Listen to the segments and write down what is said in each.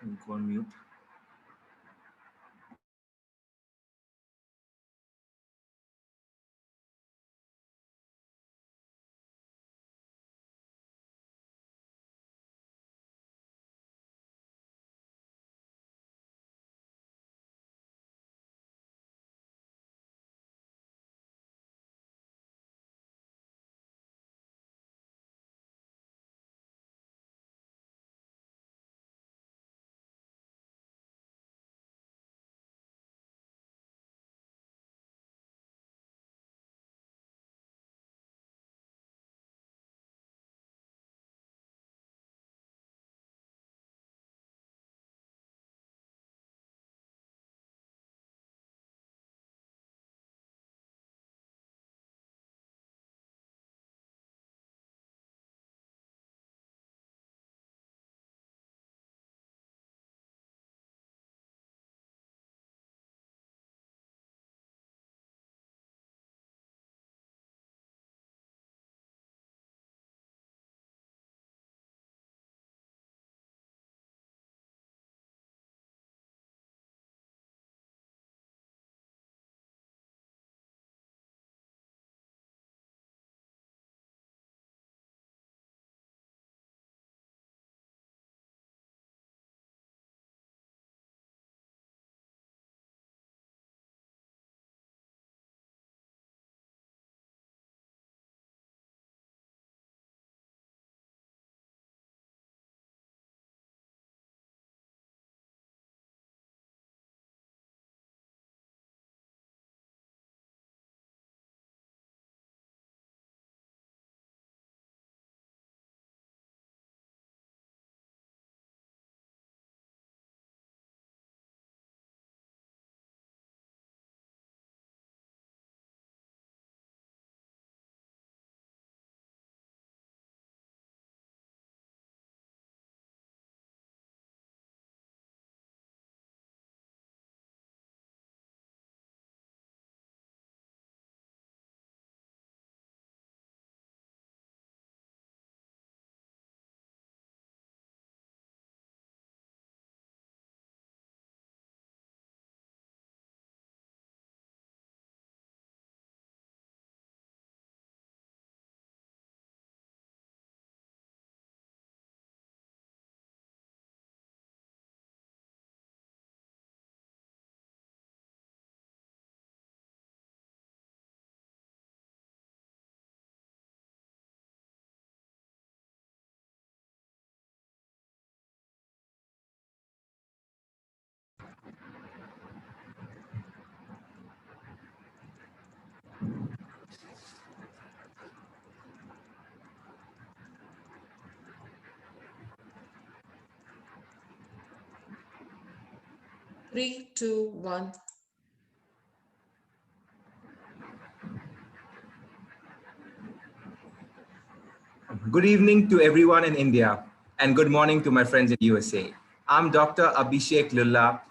And go on mute. Three, two, one. Good evening to everyone in India and good morning to my friends in USA. I'm Dr. Abhishek Lulla.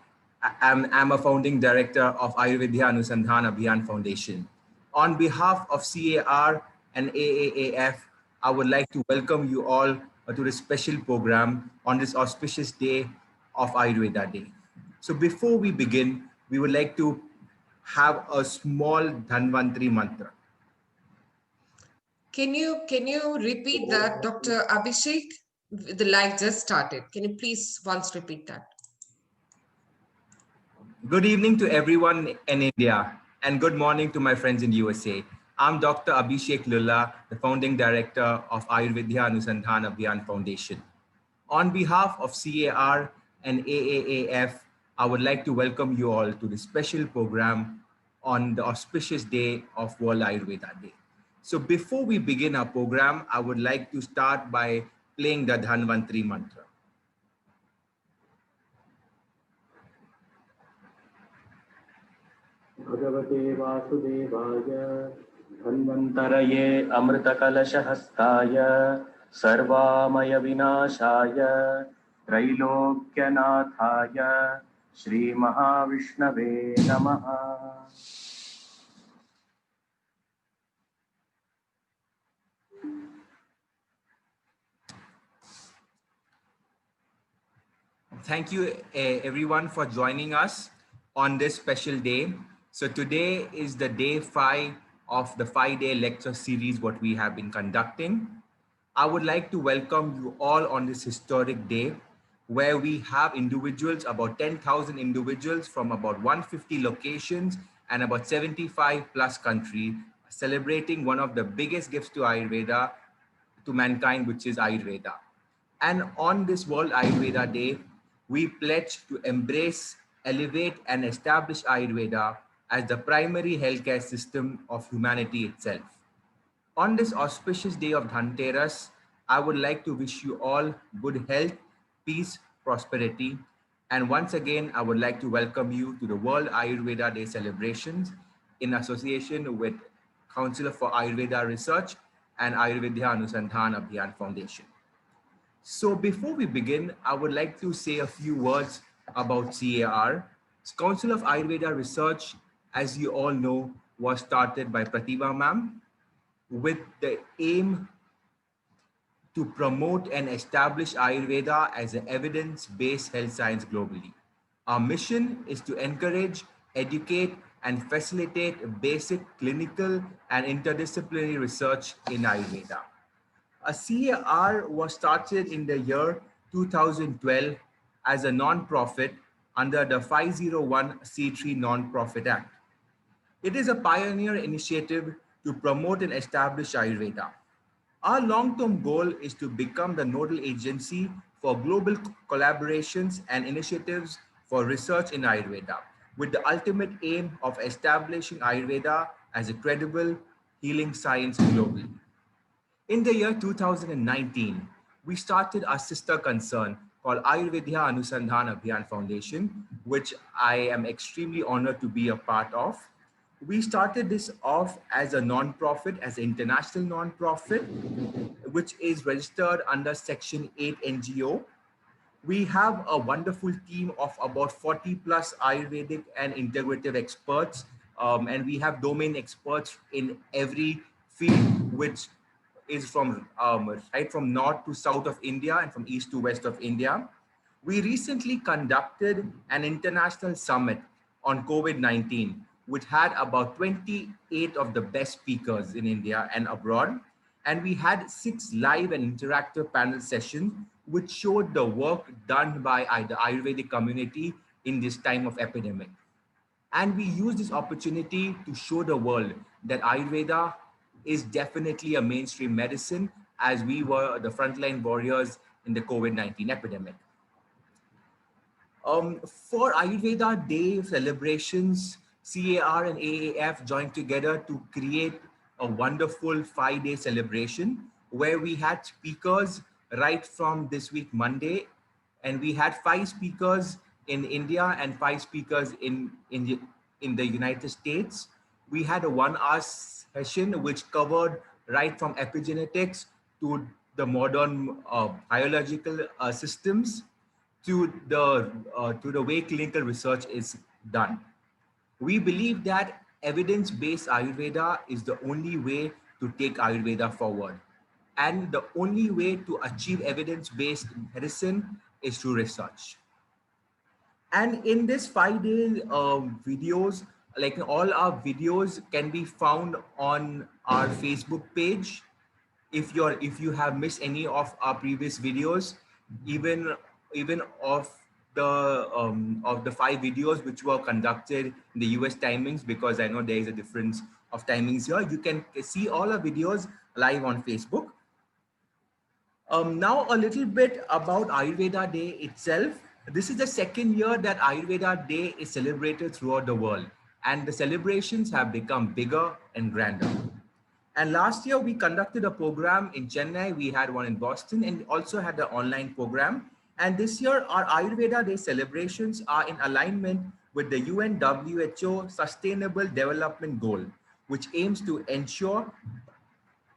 I'm a founding director of Ayurveda Anusandhan Abhiyan Foundation. On behalf of CAR and AAAF, I would like to welcome you all to this special program on this auspicious day of Ayurveda Day. So before we begin, we would like to have a small Dhanvantri mantra. Can you repeat that, Dr. Abhishek? The live just started. Can you please once repeat that? Good evening to everyone in India and good morning to my friends in USA. I'm Dr. Abhishek Lulla, the founding director of Ayurveda Anusandhan Abhiyan Foundation. On behalf of CAR and AAAF, I would like to welcome you all to this special program on the auspicious day of World Ayurveda Day. So before we begin our program, I would like to start by playing the Dhanvantri mantra. भगवते वासुदेवाय धन्वन्तरये अमृतकलशहस्ताय सर्वामयविनाशाय त्रैलोक्यनाथाय श्रीमहाविष्णवे नमः। Thank you everyone for joining us on this special day. So today is the day 5 of the 5-day lecture series what we have been conducting. I would like to welcome you all on this historic day where we have individuals, about 10,000 individuals from about 150 locations and about 75 plus countries celebrating one of the biggest gifts to Ayurveda, to mankind, which is Ayurveda. And on this World Ayurveda Day, we pledge to embrace, elevate, and establish Ayurveda as the primary healthcare system of humanity itself. On this auspicious day of Dhanteras, I would like to wish you all good health, peace, prosperity. And once again, I would like to welcome you to the World Ayurveda Day celebrations in association with Council for Ayurveda Research and Ayurveda Anusandhan Abhiyan Foundation. So before we begin, I would like to say a few words about CAR. Council of Ayurveda Research, as you all know, was started by Pratibha ma'am with the aim to promote and establish Ayurveda as an evidence-based health science globally. Our mission is to encourage, educate, and facilitate basic clinical and interdisciplinary research in Ayurveda. A CAR was started in the year 2012 as a non-profit under the 501(c)(3) Non-Profit Act. It is a pioneer initiative to promote and establish Ayurveda. Our long-term goal is to become the nodal agency for global collaborations and initiatives for research in Ayurveda, with the ultimate aim of establishing Ayurveda as a credible healing science globally. In the year 2019, we started our sister concern called Ayurveda Anusandhan Abhiyan Foundation, which I am extremely honored to be a part of. We started this off as a non-profit, as an international non-profit, which is registered under Section 8 NGO. We have a wonderful team of about 40 plus Ayurvedic and integrative experts, and we have domain experts in every field, which is from right from north to south of India and from east to west of India. We recently conducted an international summit on COVID-19, which had about 28 of the best speakers in India and abroad. And we had 6 live and interactive panel sessions, which showed the work done by the Ayurvedic community in this time of epidemic. And we used this opportunity to show the world that Ayurveda is definitely a mainstream medicine, as we were the frontline warriors in the COVID-19 epidemic. For Ayurveda Day celebrations, CAR and AAF joined together to create a wonderful 5-day celebration where we had speakers right from this week, Monday, and we had 5 speakers in India and 5 speakers in the United States. We had a 1-hour session which covered right from epigenetics to the modern biological systems to the way clinical research is done. We believe that evidence-based Ayurveda is the only way to take Ayurveda forward. And the only way to achieve evidence-based medicine is through research. And in this 5-day videos, like all our videos can be found on our Facebook page. If you have missed any of our previous videos, even of the 5 videos which were conducted in the US timings, because I know there is a difference of timings here, you can see all our videos live on Facebook. Now a little bit about Ayurveda Day itself. This is the 2nd year that Ayurveda Day is celebrated throughout the world, and the celebrations have become bigger and grander. And last year we conducted a program in Chennai, we had one in Boston, and also had the online program. And this year our Ayurveda Day celebrations are in alignment with the UN WHO Sustainable Development Goal, which aims to ensure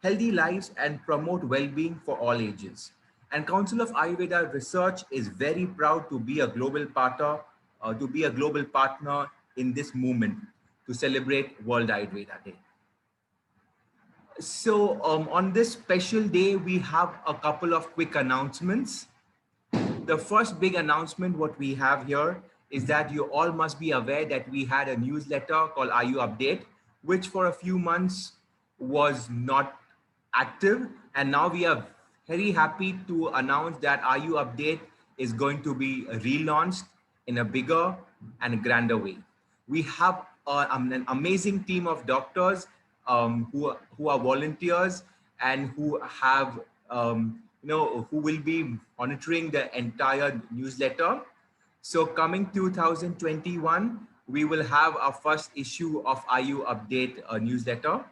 healthy lives and promote well-being for all ages. And Council of Ayurveda Research is very proud to be a global partner, in this movement to celebrate World Ayurveda Day. So on this special day, we have a couple of quick announcements. The first big announcement what we have here is that you all must be aware that we had a newsletter called IU Update, which for a few months was not active. And now we are very happy to announce that IU Update is going to be relaunched in a bigger and grander way. We have an amazing team of doctors who are volunteers and who have who will be monitoring the entire newsletter. So coming 2021, we will have our first issue of IU Update newsletter.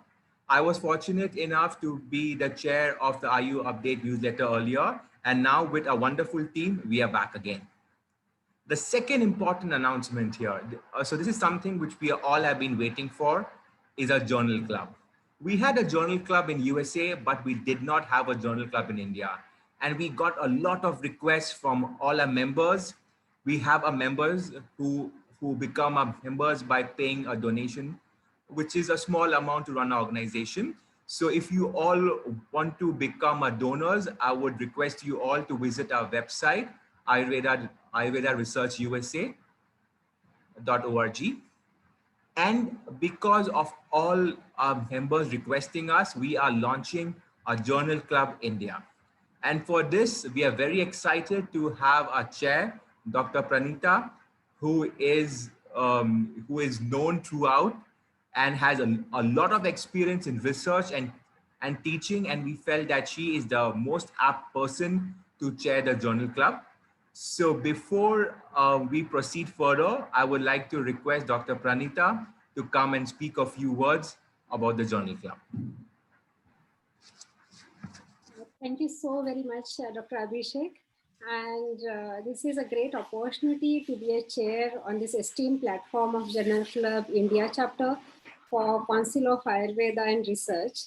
I was fortunate enough to be the chair of the IU Update newsletter earlier, and now with a wonderful team, we are back again. The second important announcement here, so this is something which we all have been waiting for, is a journal club. We had a journal club in USA, but we did not have a journal club in India. And we got a lot of requests from all our members. We have our members who become our members by paying a donation, which is a small amount to run our organization. So if you all want to become a donors, I would request you all to visit our website, Ayurveda Research USA.org. And because of all our members requesting us, we are launching a Journal Club India. And for this, we are very excited to have our chair, Dr. Pranita, who is known throughout and has a lot of experience in research and teaching. And we felt that she is the most apt person to chair the Journal Club. So before we proceed further, I would like to request Dr. Pranita to come and speak a few words about the Journal Club. Thank you so very much, Dr. Abhishek. And this is a great opportunity to be a chair on this esteemed platform of Journal Club India chapter for Council of Ayurveda and Research.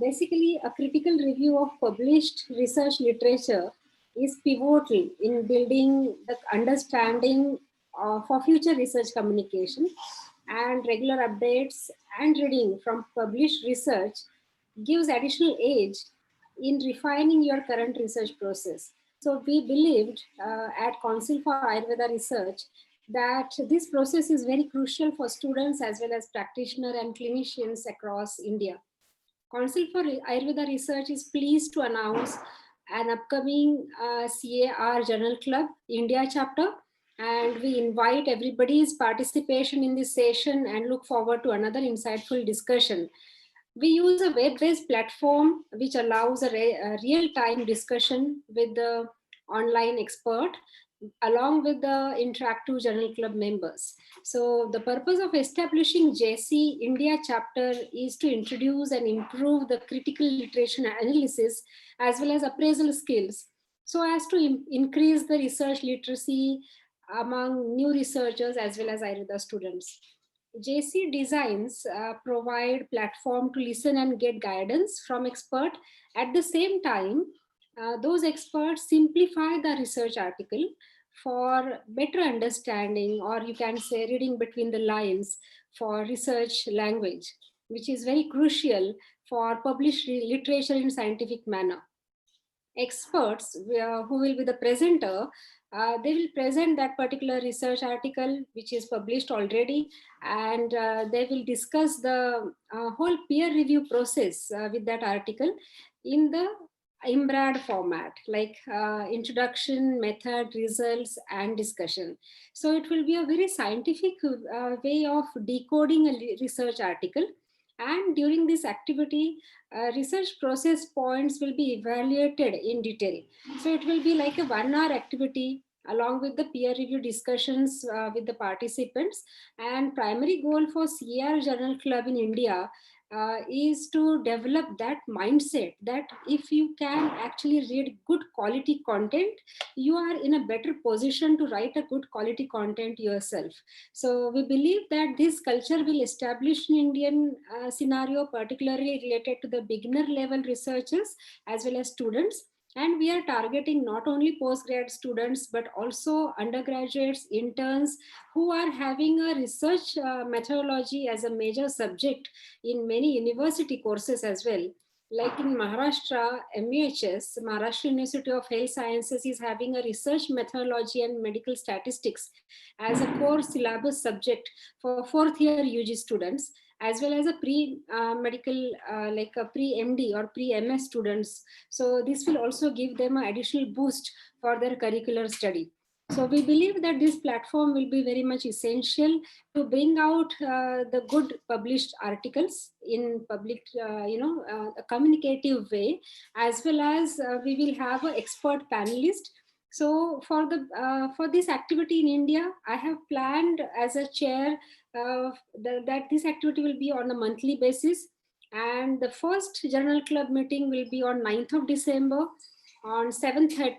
Basically, a critical review of published research literature is pivotal in building the understanding for future research communication, and regular updates and reading from published research gives additional edge in refining your current research process. So we believed at Council for Ayurveda Research that this process is very crucial for students as well as practitioners and clinicians across India. Council for Ayurveda Research is pleased to announce an upcoming CAR Journal Club India chapter, and we invite everybody's participation in this session and look forward to another insightful discussion. We use a web-based platform which allows a real-time discussion with the online expert along with the interactive Journal Club members. So the purpose of establishing JC India chapter is to introduce and improve the critical literature analysis as well as appraisal skills, so as to increase the research literacy among new researchers as well as Ayurveda students. JC Designs provide platform to listen and get guidance from expert. At the same time, those experts simplify the research article for better understanding, or you can say reading between the lines for research language, which is very crucial for published literature in scientific manner. Experts who will be the presenter, they will present that particular research article which is published already, and they will discuss the whole peer review process with that article in the IMBRAD format, like introduction, method, results, and discussion. So it will be a very scientific way of decoding a research article. And during this activity, research process points will be evaluated in detail. So it will be like a 1 hour activity along with the peer review discussions with the participants. And primary goal for CAR Journal Club in India is to develop that mindset that if you can actually read good quality content, you are in a better position to write a good quality content yourself. So we believe that this culture will establish in Indian scenario, particularly related to the beginner level researchers as well as students. And we are targeting not only postgrad students, but also undergraduates, interns who are having a research methodology as a major subject in many university courses as well. like in Maharashtra, MUHS, Maharashtra University of Health Sciences, is having a research methodology and medical statistics as a core syllabus subject for fourth year UG students, as well as a pre-medical, like a pre-MD or pre-MS students. So this will also give them an additional boost for their curricular study. So we believe that this platform will be very much essential to bring out the good published articles in public, a communicative way, as well as we will have an expert panelist. So for this activity in India, I have planned as a chair that this activity will be on a monthly basis. And the first Journal Club meeting will be on 9th of December on 7:30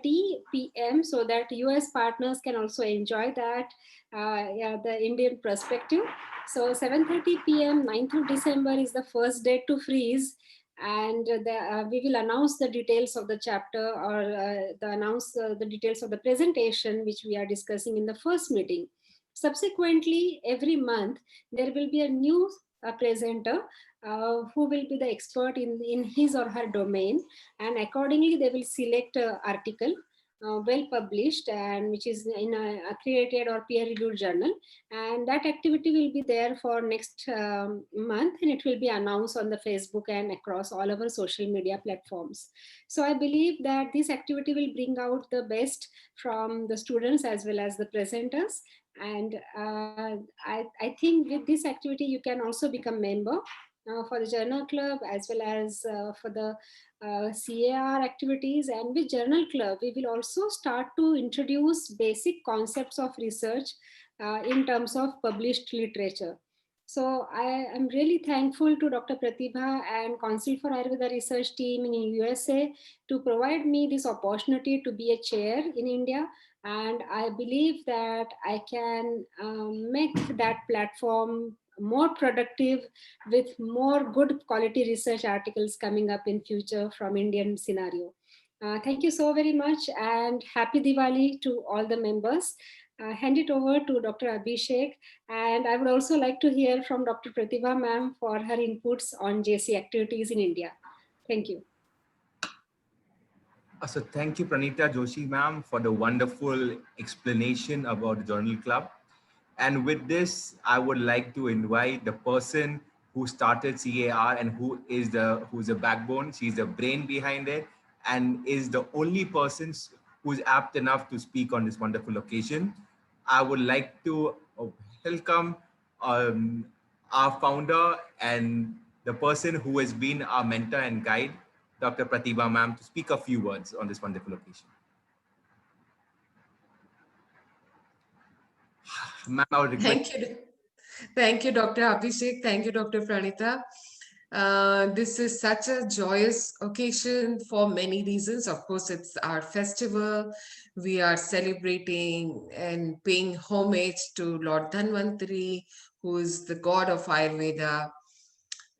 p.m. so that US partners can also enjoy that, yeah, the Indian perspective. So 7:30 p.m. 9th of December is the first date to freeze, and we will announce the details of the chapter, or announce the details of the presentation which we are discussing in the first meeting. Subsequently, every month there will be a new presenter who will be the expert in his or her domain, and accordingly they will select an article well published and which is in a accredited or peer reviewed journal, and that activity will be there for next month, and it will be announced on the Facebook and across all our social media platforms. So I believe that this activity will bring out the best from the students as well as the presenters, and I think with this activity you can also become member for the journal club, as well as for the CAR activities. And with journal club we will also start to introduce basic concepts of research in terms of published literature. So I am really thankful to Dr. Pratibha and Council for Ayurveda Research team in USA to provide me this opportunity to be a chair in India. And I believe that I can make that platform more productive with more good quality research articles coming up in future from Indian scenario. Thank you so very much, and happy Diwali to all the members. Hand it over to Dr. Abhishek, and I would also like to hear from Dr. Pratibha ma'am for her inputs on JC activities in India. Thank you. So thank you, Pranita Joshi ma'am, for the wonderful explanation about the Journal Club. And with this, I would like to invite the person who started CAR and who's the backbone. She's the brain behind it and is the only person who's apt enough to speak on this wonderful occasion. I would like to welcome our founder and the person who has been our mentor and guide, Dr. Pratibha ma'am, to speak a few words on this wonderful occasion. Ma'am, I would request. Thank you, Dr. Abhishek. Thank you, Dr. Pranita. This is such a joyous occasion for many reasons. Of course, it's our festival. We are celebrating and paying homage to Lord Dhanvantari, who is the god of Ayurveda.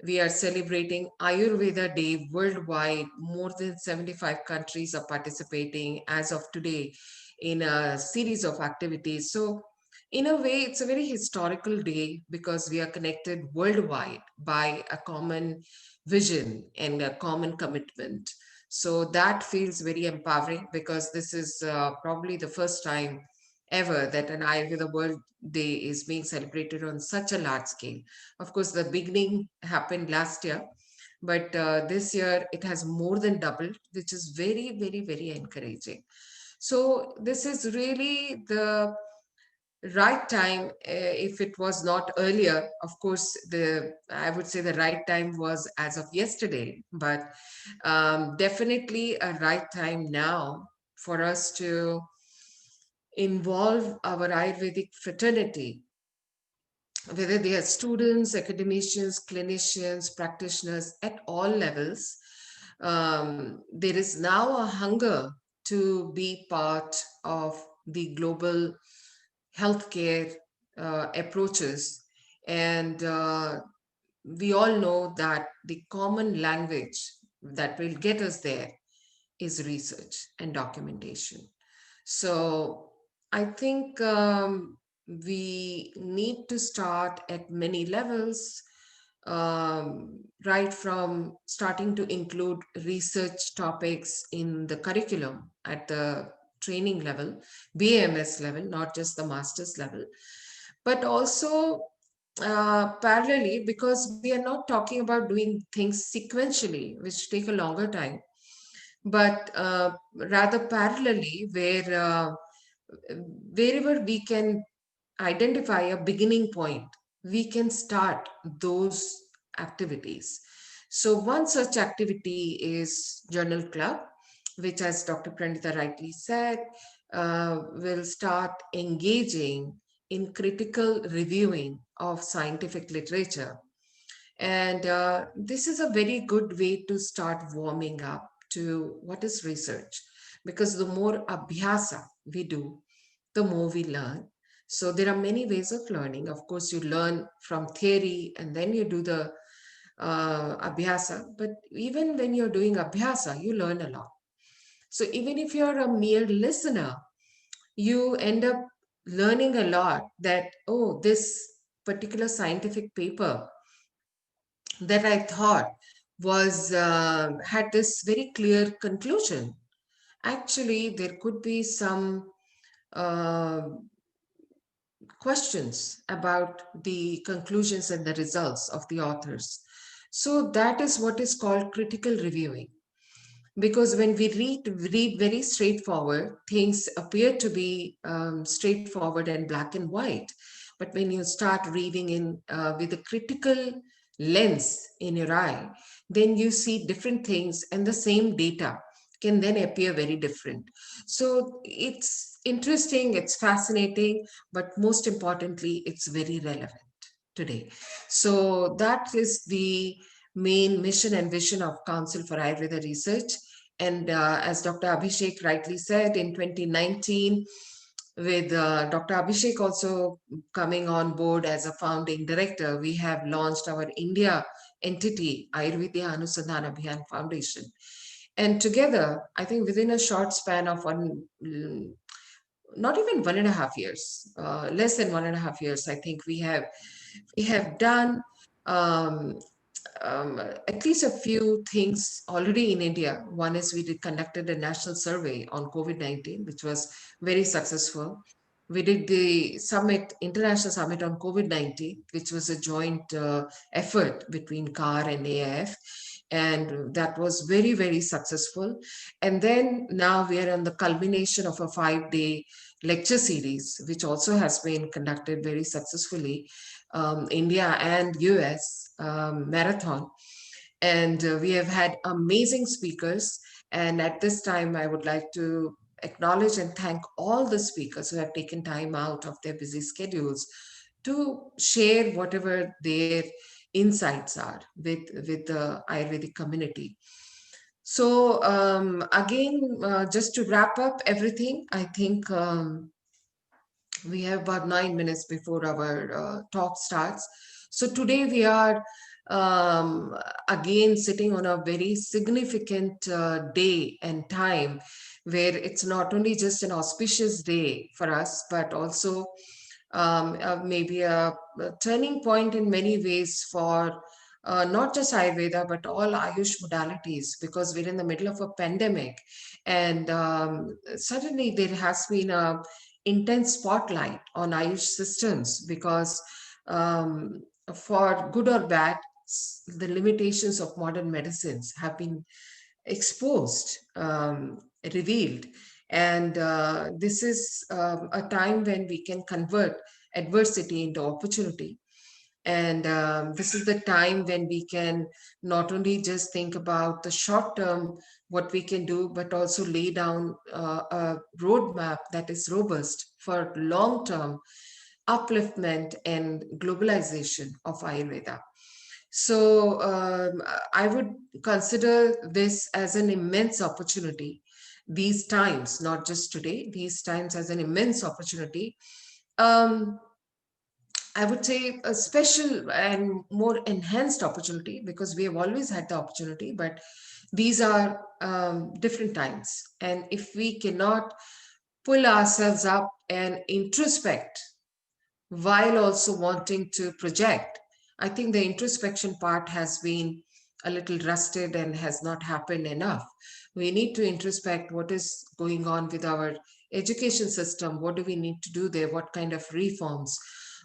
We are celebrating Ayurveda Day worldwide. More than 75 countries are participating as of today in a series of activities. So in a way, it's a very historical day because we are connected worldwide by a common vision and a common commitment. So that feels very empowering because this is probably the first time ever that an Ayurveda World Day is being celebrated on such a large scale. Of course, the beginning happened last year, but this year it has more than doubled, which is very, very, very encouraging. So this is really the right time. If it was not earlier, of course, I would say the right time was as of yesterday, but definitely a right time now for us to involve our Ayurvedic fraternity, whether they are students, academicians, clinicians, practitioners at all levels. There is now a hunger to be part of the global healthcare approaches. And we all know that the common language that will get us there is research and documentation. So I think we need to start at many levels right from starting to include research topics in the curriculum at the training level, BAMS level, not just the master's level, but also parallelly, because we are not talking about doing things sequentially, which take a longer time, but rather parallelly, wherever we can identify a beginning point, we can start those activities. So one such activity is Journal Club, which, as Dr. Pranita rightly said, will start engaging in critical reviewing of scientific literature. And this is a very good way to start warming up to what is research, because the more abhyasa we do, the more we learn. So there are many ways of learning. Of course, you learn from theory and then you do the abhyasa. But even when you're doing abhyasa, you learn a lot. So even if you're a mere listener, you end up learning a lot that, oh, this particular scientific paper that I thought was had this very clear conclusion. Actually, there could be some uh, questions about the conclusions and the results of the authors. So that is what is called critical reviewing. Because when we read very straightforward, things appear to be straightforward and black and white. But when you start reading in with a critical lens in your eye, then you see different things, and the same data can then appear very different. So it's interesting, it's fascinating, but most importantly, it's very relevant today. So that is the main mission and vision of Council for Ayurveda Research. And as Dr. Abhishek rightly said, in 2019, with Dr. Abhishek also coming on board as a founding director, we have launched our India entity, Ayurveda Anusandhana Abhiyan Foundation. And together, I think within a short span of not even 1.5 years, less than 1.5 years, I think we have done um, at least a few things already in India. One is we conducted a national survey on COVID-19, which was very successful. We did the summit, international summit on COVID-19, which was a joint effort between CAR and AIF. And that was very, very successful. And then now we are on the culmination of a 5-day lecture series, which also has been conducted very successfully, India and US marathon. And we have had amazing speakers. And at this time, I would like to acknowledge and thank all the speakers who have taken time out of their busy schedules to share whatever their insights are with the Ayurvedic community. So again, just to wrap up everything, I think we have about 9 minutes before our talk starts. So today we are again sitting on a very significant day and time, where it's not only just an auspicious day for us, but also maybe a turning point in many ways for not just Ayurveda, but all Ayush modalities, because we're in the middle of a pandemic. And suddenly there has been a intense spotlight on Ayush systems, because for good or bad, the limitations of modern medicines have been exposed, revealed. And this is a time when we can convert adversity into opportunity. And this is the time when we can not only just think about the short term, what we can do, but also lay down a roadmap that is robust for long term upliftment and globalization of Ayurveda. So I would consider this as an immense opportunity. These times, not just today, these times as an immense opportunity. Um, I would say a special and more enhanced opportunity, because we have always had the opportunity, but these are different times. And if we cannot pull ourselves up and introspect while also wanting to project, I think the introspection part has been a little rusted and has not happened enough. We need to introspect what is going on with our education system. What do we need to do there? What kind of reforms?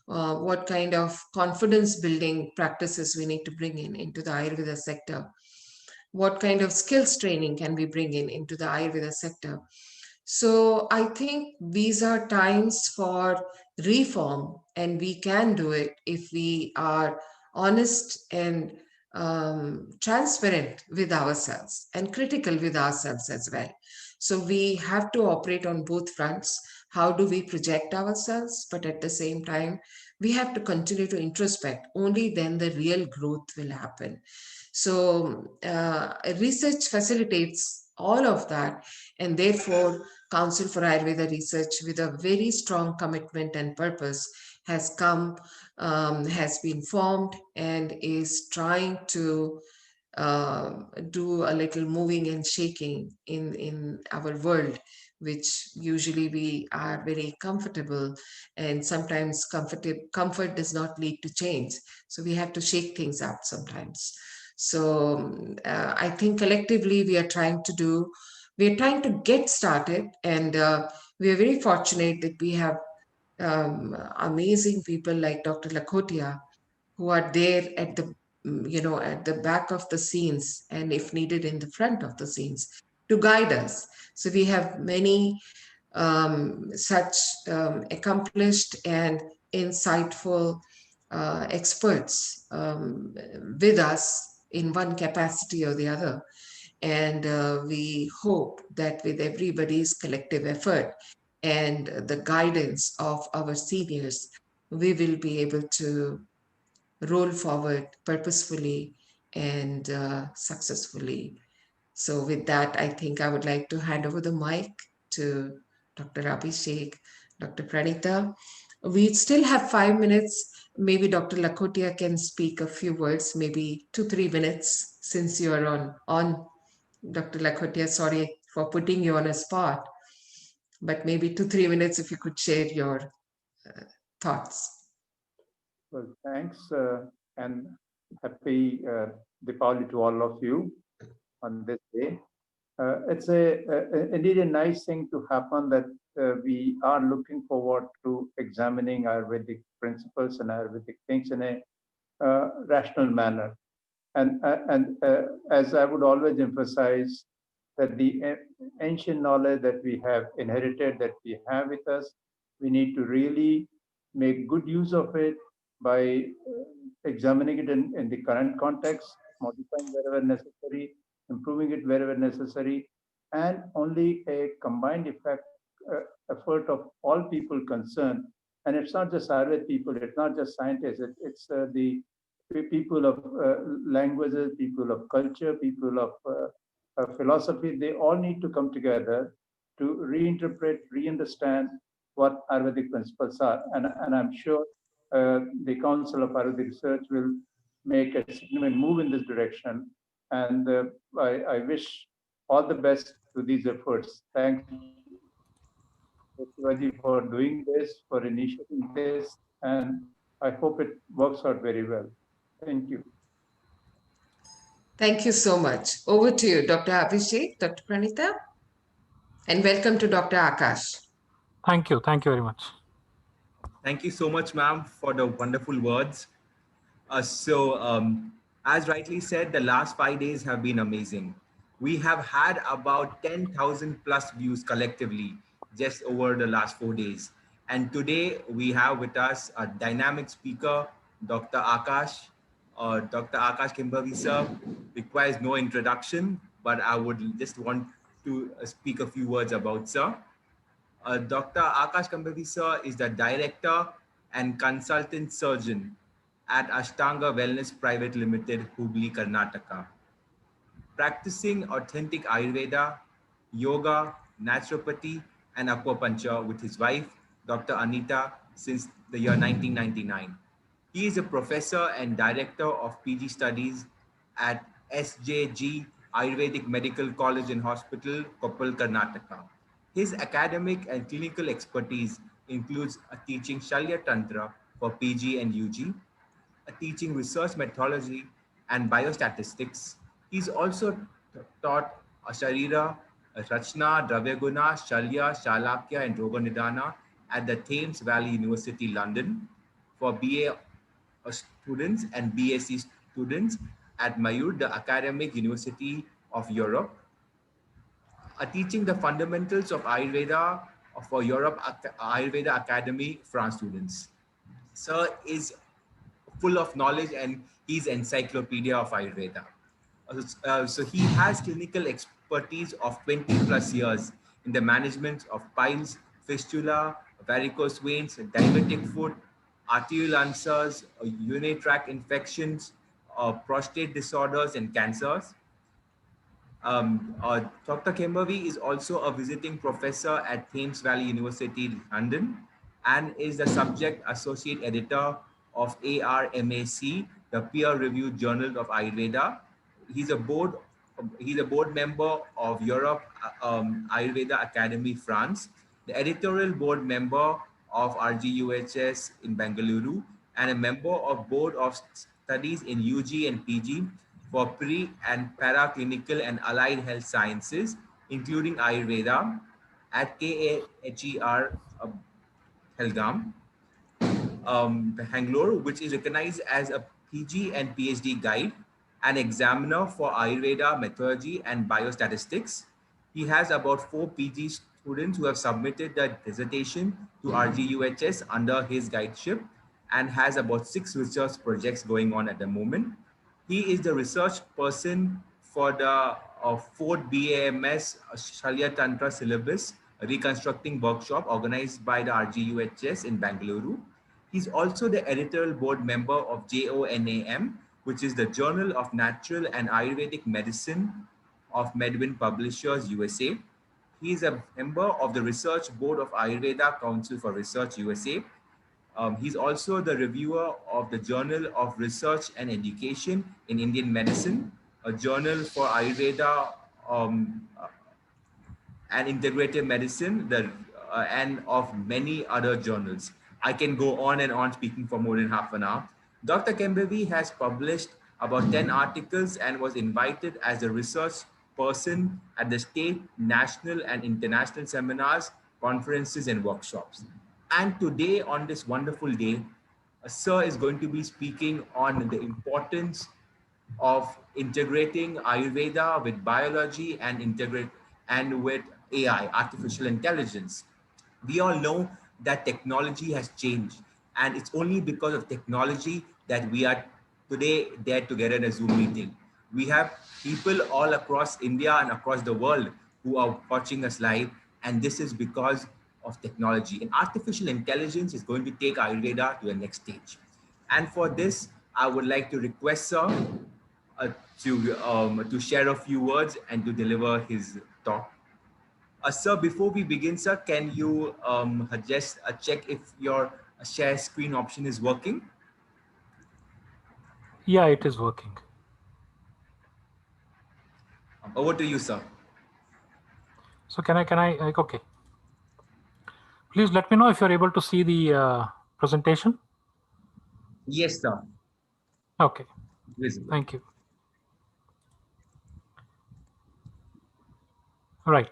What kind of confidence building practices we need to bring in into the Ayurveda sector? What kind of skills training can we bring in into the Ayurveda sector? So I think these are times for reform, and we can do it if we are honest and transparent with ourselves and critical with ourselves as well. So we have to operate on both fronts. How do we project ourselves? But at the same time, we have to continue to introspect. Only then the real growth will happen. So research facilitates all of that, and therefore Council for Ayurveda Research, with a very strong commitment and purpose, has has been formed and is trying to do a little moving and shaking in our world, which usually we are very comfortable, and sometimes comfort does not lead to change. So we have to shake things up sometimes. So I think collectively we are trying to get started, and we are very fortunate that we have amazing people like Dr. Lakhotia, who are there at the at the back of the scenes, and if needed in the front of the scenes, to guide us. So we have many such accomplished and insightful experts with us in one capacity or the other. And we hope that with everybody's collective effort and the guidance of our seniors, we will be able to roll forward purposefully and successfully. So with that, I think I would like to hand over the mic to Dr. Abhishek, Dr. Pranita. We still have 5 minutes. Maybe Dr. Lakhotia can speak a few words, maybe 2-3 minutes, since you are on Dr. Lakhotia. Sorry for putting you on a spot, but maybe 2-3 minutes if you could share your thoughts. Well, thanks, and happy Deepavali to all of you on this day. It's indeed a nice thing to happen that we are looking forward to examining Ayurvedic principles and Ayurvedic things in a rational manner. And as I would always emphasize, that the ancient knowledge that we have inherited, that we have with us, we need to really make good use of it by examining it in the current context, modifying wherever necessary, improving it wherever necessary, and only a combined effort of all people concerned. And it's not just Ayurveda people, it's not just scientists, it's the people of languages, people of culture, people of philosophy. They all need to come together to reinterpret, re-understand what Ayurvedic principles are. And I'm sure the Council of Ayurvedic Research will make a significant move in this direction. And I wish all the best to these efforts. Thanks, Shivaji, for doing this, for initiating this, and I hope it works out very well. Thank you. Thank you so much. Over to you, Dr. Abhishek, Dr. Pranita, and welcome to Dr. Akash. Thank you. Thank you very much. Thank you so much, ma'am, for the wonderful words. As rightly said, the last 5 days have been amazing. We have had about 10,000 plus views collectively just over the last 4 days. And today we have with us a dynamic speaker, Dr. Akash. Dr. Akash Kimbhavi sir requires no introduction, but I would just want to speak a few words about sir. Dr. Akash Kimbhavi sir is the director and consultant surgeon at Ashtanga Wellness Private Limited, Hubli, Karnataka. Practicing authentic Ayurveda, yoga, naturopathy, and acupuncture with his wife, Dr. Anita, since the year 1999. He is a professor and director of PG studies at SJG Ayurvedic Medical College and Hospital, Koppal, Karnataka. His academic and clinical expertise includes teaching Shalya Tantra for PG and UG, teaching research methodology and biostatistics. He's also taught Sharira, Rachna, Dravyaguna, Shalya, Shalakya, and Roganidana at the Thames Valley University, London, for BA students and BSc students at Mayur, the Academic University of Europe, teaching the fundamentals of Ayurveda for Europe Ayurveda Academy France students. Sir is full of knowledge and he's encyclopedia of Ayurveda. So he has clinical expertise of 20 plus years in the management of piles, fistula, varicose veins, diabetic foot, arterial ulcers, urinary tract infections, prostate disorders and cancers. Dr. Kimberly is also a visiting professor at Thames Valley University, London, and is the subject associate editor of ARMAC, the peer-reviewed journal of Ayurveda. He's a board member of Europe Ayurveda Academy France, the editorial board member of RGUHS in Bengaluru, and a member of board of studies in UG and PG for pre and paraclinical and allied health sciences, including Ayurveda at KAHER Helgam, Bangalore, which is recognized as a PG and PhD guide, an examiner for Ayurveda methodology and biostatistics. He has about 4 PG students who have submitted their dissertation to RGUHS under his guideship and has about 6 research projects going on at the moment. He is the research person for the 4th BAMS Shalya Tantra syllabus reconstructing workshop organized by the RGUHS in Bangalore. He's also the editorial board member of JONAM, which is the Journal of Natural and Ayurvedic Medicine of Medwin Publishers, USA. He is a member of the Research Board of Ayurveda Council for Research, USA. He's also the reviewer of the Journal of Research and Education in Indian Medicine, a journal for Ayurveda and Integrative Medicine, and of many other journals. I can go on and on speaking for more than half an hour. Dr. Kembevi has published about 10 articles and was invited as a research person at the state, national, and international seminars, conferences, and workshops. And today, on this wonderful day, Sir is going to be speaking on the importance of integrating Ayurveda with biology and with AI, artificial intelligence. We all know that technology has changed, and it's only because of technology that we are today there together in a Zoom meeting. We have people all across India and across the world who are watching us live, and this is because of technology. And artificial intelligence is going to take Ayurveda to the next stage. And for this, I would like to request Sir to share a few words and to deliver his talk. Sir, before we begin, sir, can you just check if your share screen option is working? Yeah, it is working. Over to you, sir. So can I okay. Please let me know if you're able to see the presentation. Yes, sir. Okay. Visible. Thank you. All right.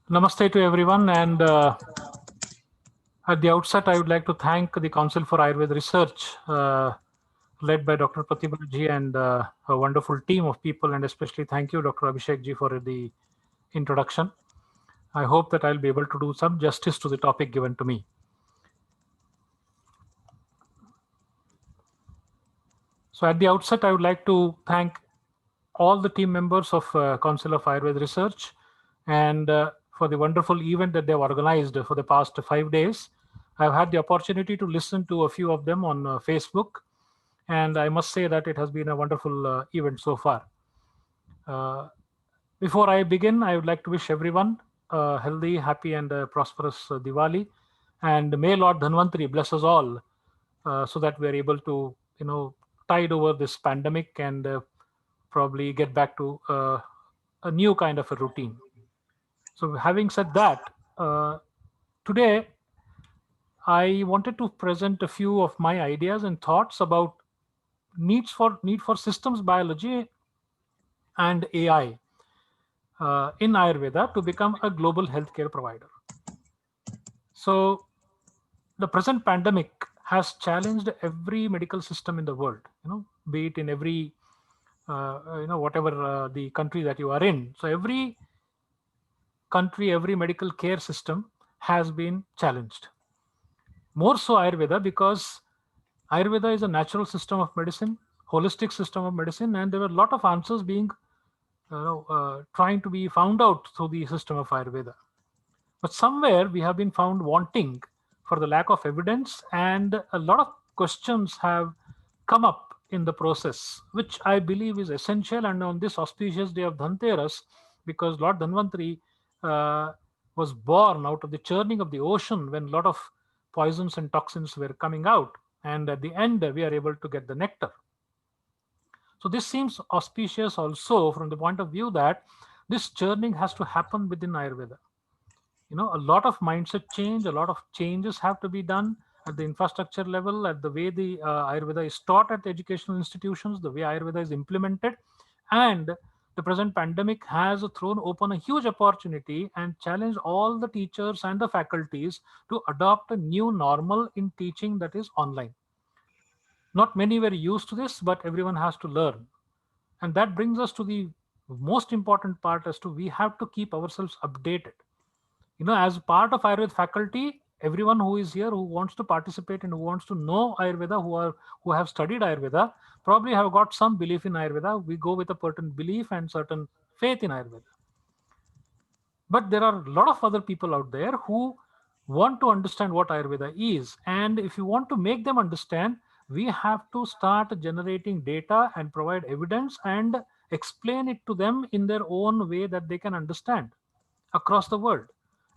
Namaste to everyone. And at the outset, I would like to thank the Council for Ayurveda Research, led by Dr. Pratibha ji and a wonderful team of people, and especially thank you, Dr. Abhishek ji, for the introduction. I hope that I'll be able to do some justice to the topic given to me. So at the outset, I would like to thank all the team members of Council of Ayurveda Research and for the wonderful event that they've organized for the past 5 days. I've had the opportunity to listen to a few of them on Facebook, and I must say that it has been a wonderful event so far. Before I begin, I would like to wish everyone a healthy, happy, and prosperous Diwali, and may Lord Dhanvantari bless us all so that we are able to, tide over this pandemic and probably get back to a new kind of a routine. So having said that, today I wanted to present a few of my ideas and thoughts about need for systems biology and AI in Ayurveda to become a global healthcare provider. So the present pandemic has challenged every medical system in the world, be it in every, whatever the country that you are in. So every country, every medical care system has been challenged. More so Ayurveda, because Ayurveda is a natural system of medicine, holistic system of medicine, and there were a lot of answers being trying to be found out through the system of Ayurveda. But somewhere we have been found wanting for the lack of evidence, and a lot of questions have come up in the process, which I believe is essential. And on this auspicious day of Dhanteras, because Lord Dhanvantari was born out of the churning of the ocean when a lot of poisons and toxins were coming out, and at the end we are able to get the nectar. So this seems auspicious also from the point of view that this churning has to happen within Ayurveda. A lot of mindset change, a lot of changes have to be done at the infrastructure level, at the way the Ayurveda is taught at the educational institutions, the way Ayurveda is implemented. And the present pandemic has thrown open a huge opportunity and challenged all the teachers and the faculties to adopt a new normal in teaching, that is online. Not many were used to this, but everyone has to learn. And that brings us to the most important part, as to we have to keep ourselves updated. As part of Ayurveda faculty, everyone who is here, who wants to participate and who wants to know Ayurveda, who have studied Ayurveda, probably have got some belief in Ayurveda. We go with a certain belief and certain faith in Ayurveda. But there are a lot of other people out there who want to understand what Ayurveda is. And if you want to make them understand, we have to start generating data and provide evidence and explain it to them in their own way that they can understand across the world.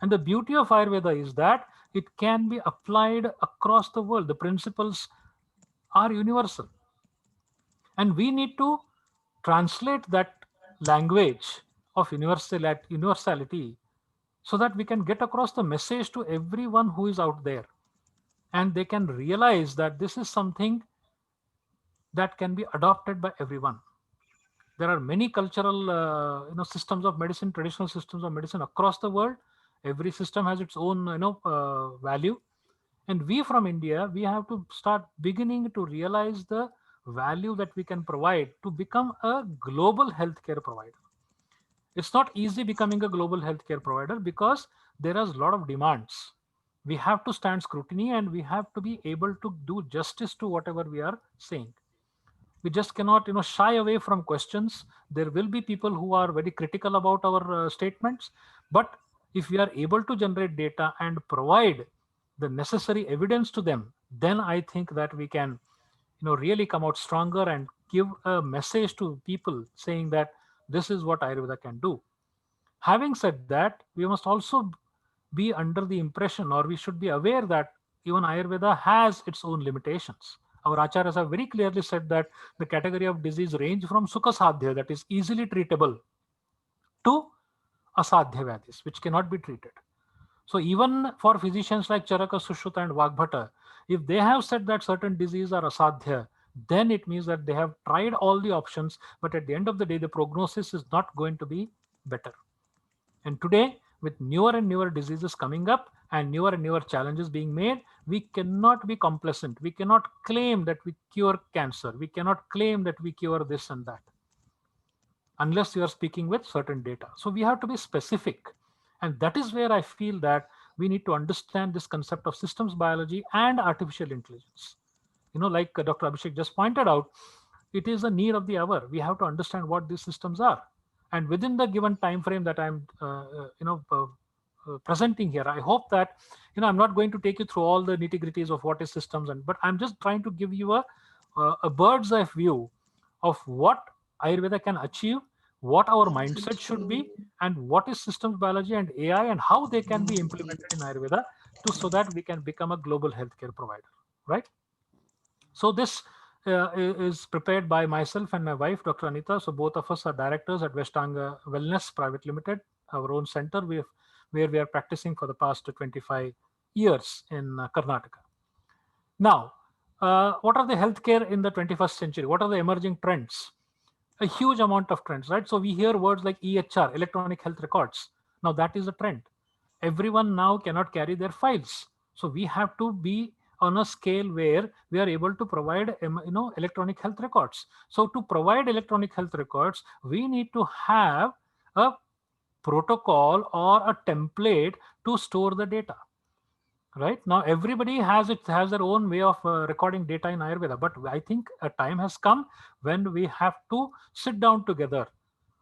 And the beauty of Ayurveda is that it can be applied across the world. The principles are universal. And we need to translate that language of universality so that we can get across the message to everyone who is out there. And they can realize that this is something that can be adopted by everyone. There are many cultural systems of medicine, traditional systems of medicine across the world. Every system has its own value, and we from India, we have to start beginning to realize the value that we can provide to become a global healthcare provider. It's not easy becoming a global healthcare provider because there is a lot of demands. We have to stand scrutiny, and we have to be able to do justice to whatever we are saying. We just cannot shy away from questions. There will be people who are very critical about our statements, but if we are able to generate data and provide the necessary evidence to them, then I think that we can really come out stronger and give a message to people saying that this is what Ayurveda can do. Having said that, we must also be under the impression, or we should be aware, that even Ayurveda has its own limitations. Our acharyas have very clearly said that the category of disease range from sukha sadhya, that is easily treatable, to asadhya vyadhis, which cannot be treated. So even for physicians like Charaka, Sushruta and Vagbhata, if they have said that certain diseases are asadhya, then it means that they have tried all the options, but at the end of the day, the prognosis is not going to be better. And today, with newer and newer diseases coming up and newer challenges being made, we cannot be complacent. We cannot claim that we cure cancer. We cannot claim that we cure this and that, unless you are speaking with certain data. So we have to be specific. And that is where I feel that we need to understand this concept of systems biology and artificial intelligence. Like Dr. Abhishek just pointed out, it is a need of the hour. We have to understand what these systems are. And within the given time frame that I'm presenting here, I hope that I'm not going to take you through all the nitty-gritties of what is systems, but I'm just trying to give you a bird's eye view of what Ayurveda can achieve, what our mindset should be, and what is systems biology and AI, and how they can be implemented in Ayurveda so that we can become a global healthcare provider, right? So this is prepared by myself and my wife, Dr. Anita. So both of us are directors at Westanga Wellness Private Limited, our own center where we are practicing for the past 25 years in Karnataka. Now, what are the healthcare in the 21st century? What are the emerging trends? A huge amount of trends, right? So we hear words like EHR, electronic health records. Now that is a trend. Everyone now cannot carry their files. So we have to be on a scale where we are able to provide electronic health records. So to provide electronic health records, we need to have a protocol or a template to store the data. Right now, everybody has their own way of recording data in Ayurveda, but I think a time has come when we have to sit down together,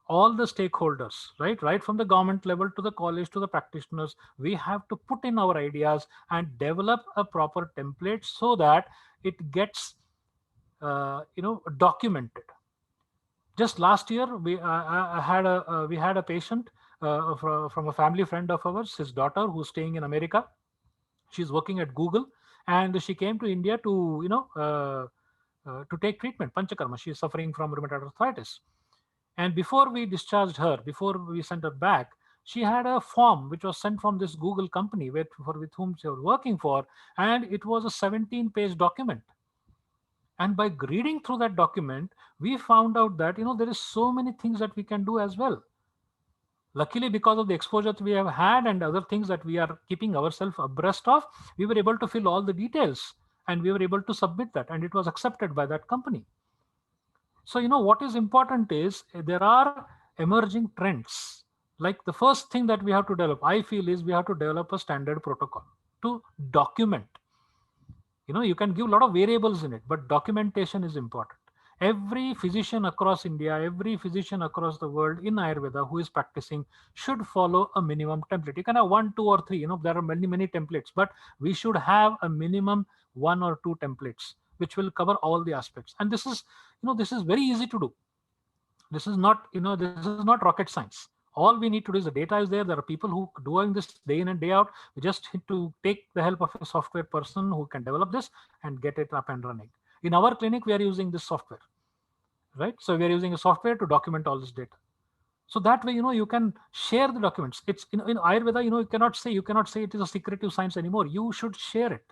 all the stakeholders, right from the government level to the college to the practitioners. We have to put in our ideas and develop a proper template so that it gets documented. Just last year, we had a patient from a family friend of ours, his daughter, who's staying in America. She's working at Google, and she came to India to take treatment, Panchakarma. She's suffering from rheumatoid arthritis. And before we discharged her, before we sent her back, she had a form which was sent from this Google company with whom she was working for, and it was a 17-page document. And by reading through that document, we found out that there is so many things that we can do as well. Luckily, because of the exposure that we have had and other things that we are keeping ourselves abreast of, we were able to fill all the details and we were able to submit that, and it was accepted by that company. So, what is important is there are emerging trends. Like the first thing that we have to develop, I feel, is we have to develop a standard protocol to document. You can give a lot of variables in it, but documentation is important. Every physician across India, every physician across the world in Ayurveda who is practicing should follow a minimum template. You can have 1, 2, or 3, there are many templates, but we should have a minimum 1 or 2 templates, which will cover all the aspects. And this is, this is very easy to do. This is not, this is not rocket science. All we need to do is the data is there. There are people who are doing this day in and day out. We just need to take the help of a software person who can develop this and get it up and running. In our clinic, we are using this software, right? So we are using a software to document all this data. So that way, you can share the documents. It's in Ayurveda, you cannot say it is a secretive science anymore. You should share it,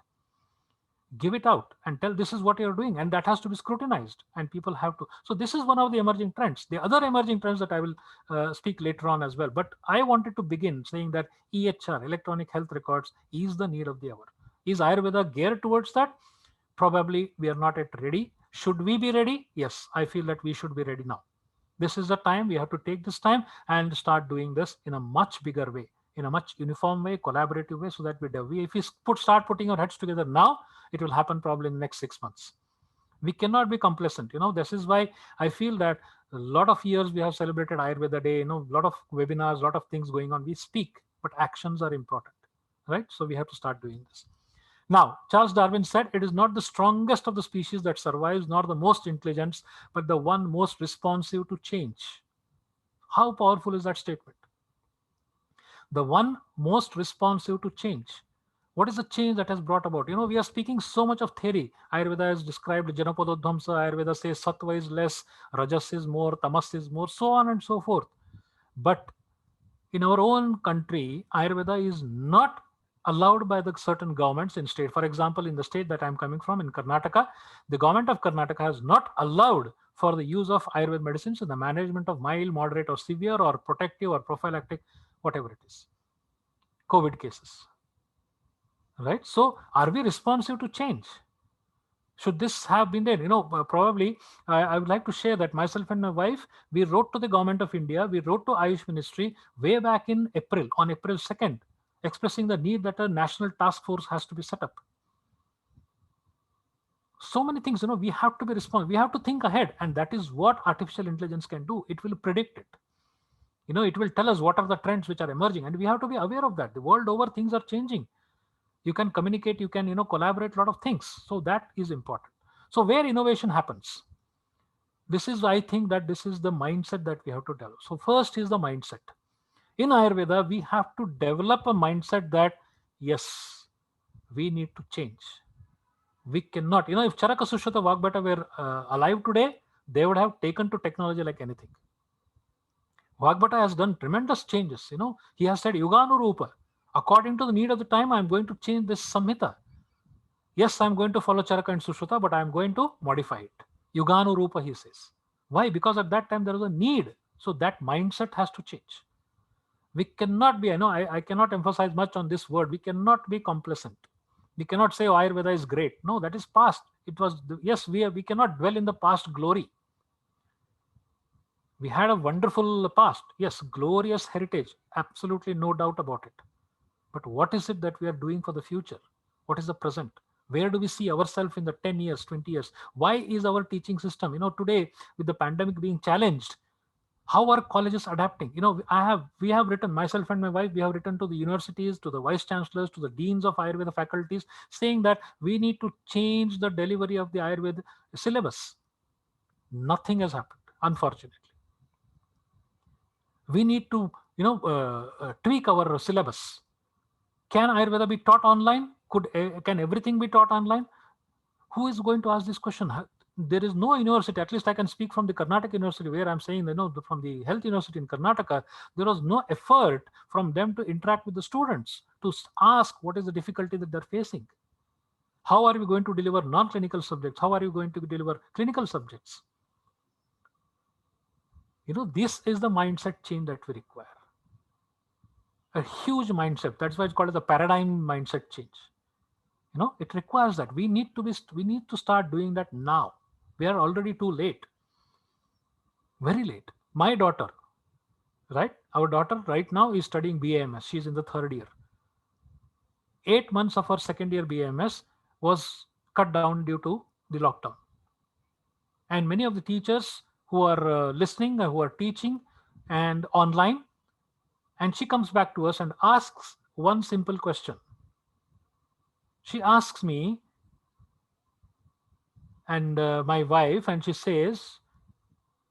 give it out, and tell this is what you're doing, and that has to be scrutinized, and people have to. So this is one of the emerging trends. The other emerging trends that I will speak later on as well. But I wanted to begin saying that EHR, electronic health records, is the need of the hour. Is Ayurveda geared towards that? Probably we are not yet ready. Should we be ready? Yes, I feel that we should be ready now. This is the time. We have to take this time and start doing this in a much bigger way, in a much uniform way, collaborative way, so that if we start putting our heads together now, it will happen probably in the next 6 months. We cannot be complacent. This is why I feel that a lot of years we have celebrated Ayurveda Day, a lot of webinars, a lot of things going on. We speak, but actions are important, right? So we have to start doing this. Now, Charles Darwin said, it is not the strongest of the species that survives, nor the most intelligent, but the one most responsive to change. How powerful is that statement? The one most responsive to change. What is the change that has brought about? We are speaking so much of theory. Ayurveda is described, Janapadodhamsa, Ayurveda says Sattva is less, Rajas is more, Tamas is more, so on and so forth. But in our own country, Ayurveda is not allowed by the certain governments in state. For example, in the state that I'm coming from, in Karnataka, the government of Karnataka has not allowed for the use of Ayurvedic medicines in the management of mild, moderate, or severe, or protective, or prophylactic, whatever it is, COVID cases. Right? So are we responsive to change? Should this have been there? Probably I would like to share that myself and my wife, we wrote to the government of India, we wrote to Ayush Ministry way back in April, on April 2nd, expressing the need that a national task force has to be set up. So many things, we have to be responsive. We have to think ahead, and that is what artificial intelligence can do. It will predict it. It will tell us what are the trends which are emerging, and we have to be aware of that. The world over, things are changing. You can communicate, you can, collaborate a lot of things. So that is important. So where innovation happens, this is, I think that this is the mindset that we have to develop. So first is the mindset. In Ayurveda, we have to develop a mindset that, yes, we need to change. We cannot, if Charaka Sushruta Vagbhata were alive today, they would have taken to technology like anything. Vagbhata has done tremendous changes. He has said Yuganurupa. According to the need of the time, I'm going to change this Samhita. Yes, I'm going to follow Charaka and Sushruta, but I'm going to modify it. Yuganu Rupa, he says. Why? Because at that time there was a need. So that mindset has to change. We cannot be, I cannot emphasize much on this word. We cannot be complacent. We cannot say, oh, Ayurveda is great. No, that is past. It was, yes, we cannot dwell in the past glory. We had a wonderful past. Yes, glorious heritage. Absolutely no doubt about it. But what is it that we are doing for the future? What is the present? Where do we see ourselves in the 10 years, 20 years? Why is our teaching system, today with the pandemic being challenged, how are colleges adapting? We have written, myself and my wife, we have written to the universities, to the vice chancellors, to the deans of Ayurveda faculties, saying that we need to change the delivery of the Ayurveda syllabus. Nothing has happened, unfortunately. We need to, tweak our syllabus. Can Ayurveda be taught online? Can everything be taught online? Who is going to ask this question? There is no university, at least I can speak from the Karnataka University, where I'm saying, from the Health University in Karnataka, there was no effort from them to interact with the students, to ask what is the difficulty that they're facing. How are we going to deliver non-clinical subjects? How are you going to deliver clinical subjects? This is the mindset change that we require. A huge mindset. That's why it's called the paradigm mindset change. It requires that. We need to start doing that now. We are already too late. Very late. My daughter, right? Our daughter right now is studying BAMS. She's in the 3rd year. 8 months of her 2nd year BAMS was cut down due to the lockdown. And many of the teachers who are listening, who are teaching and online, and she comes back to us and asks one simple question. She asks me and my wife, and she says,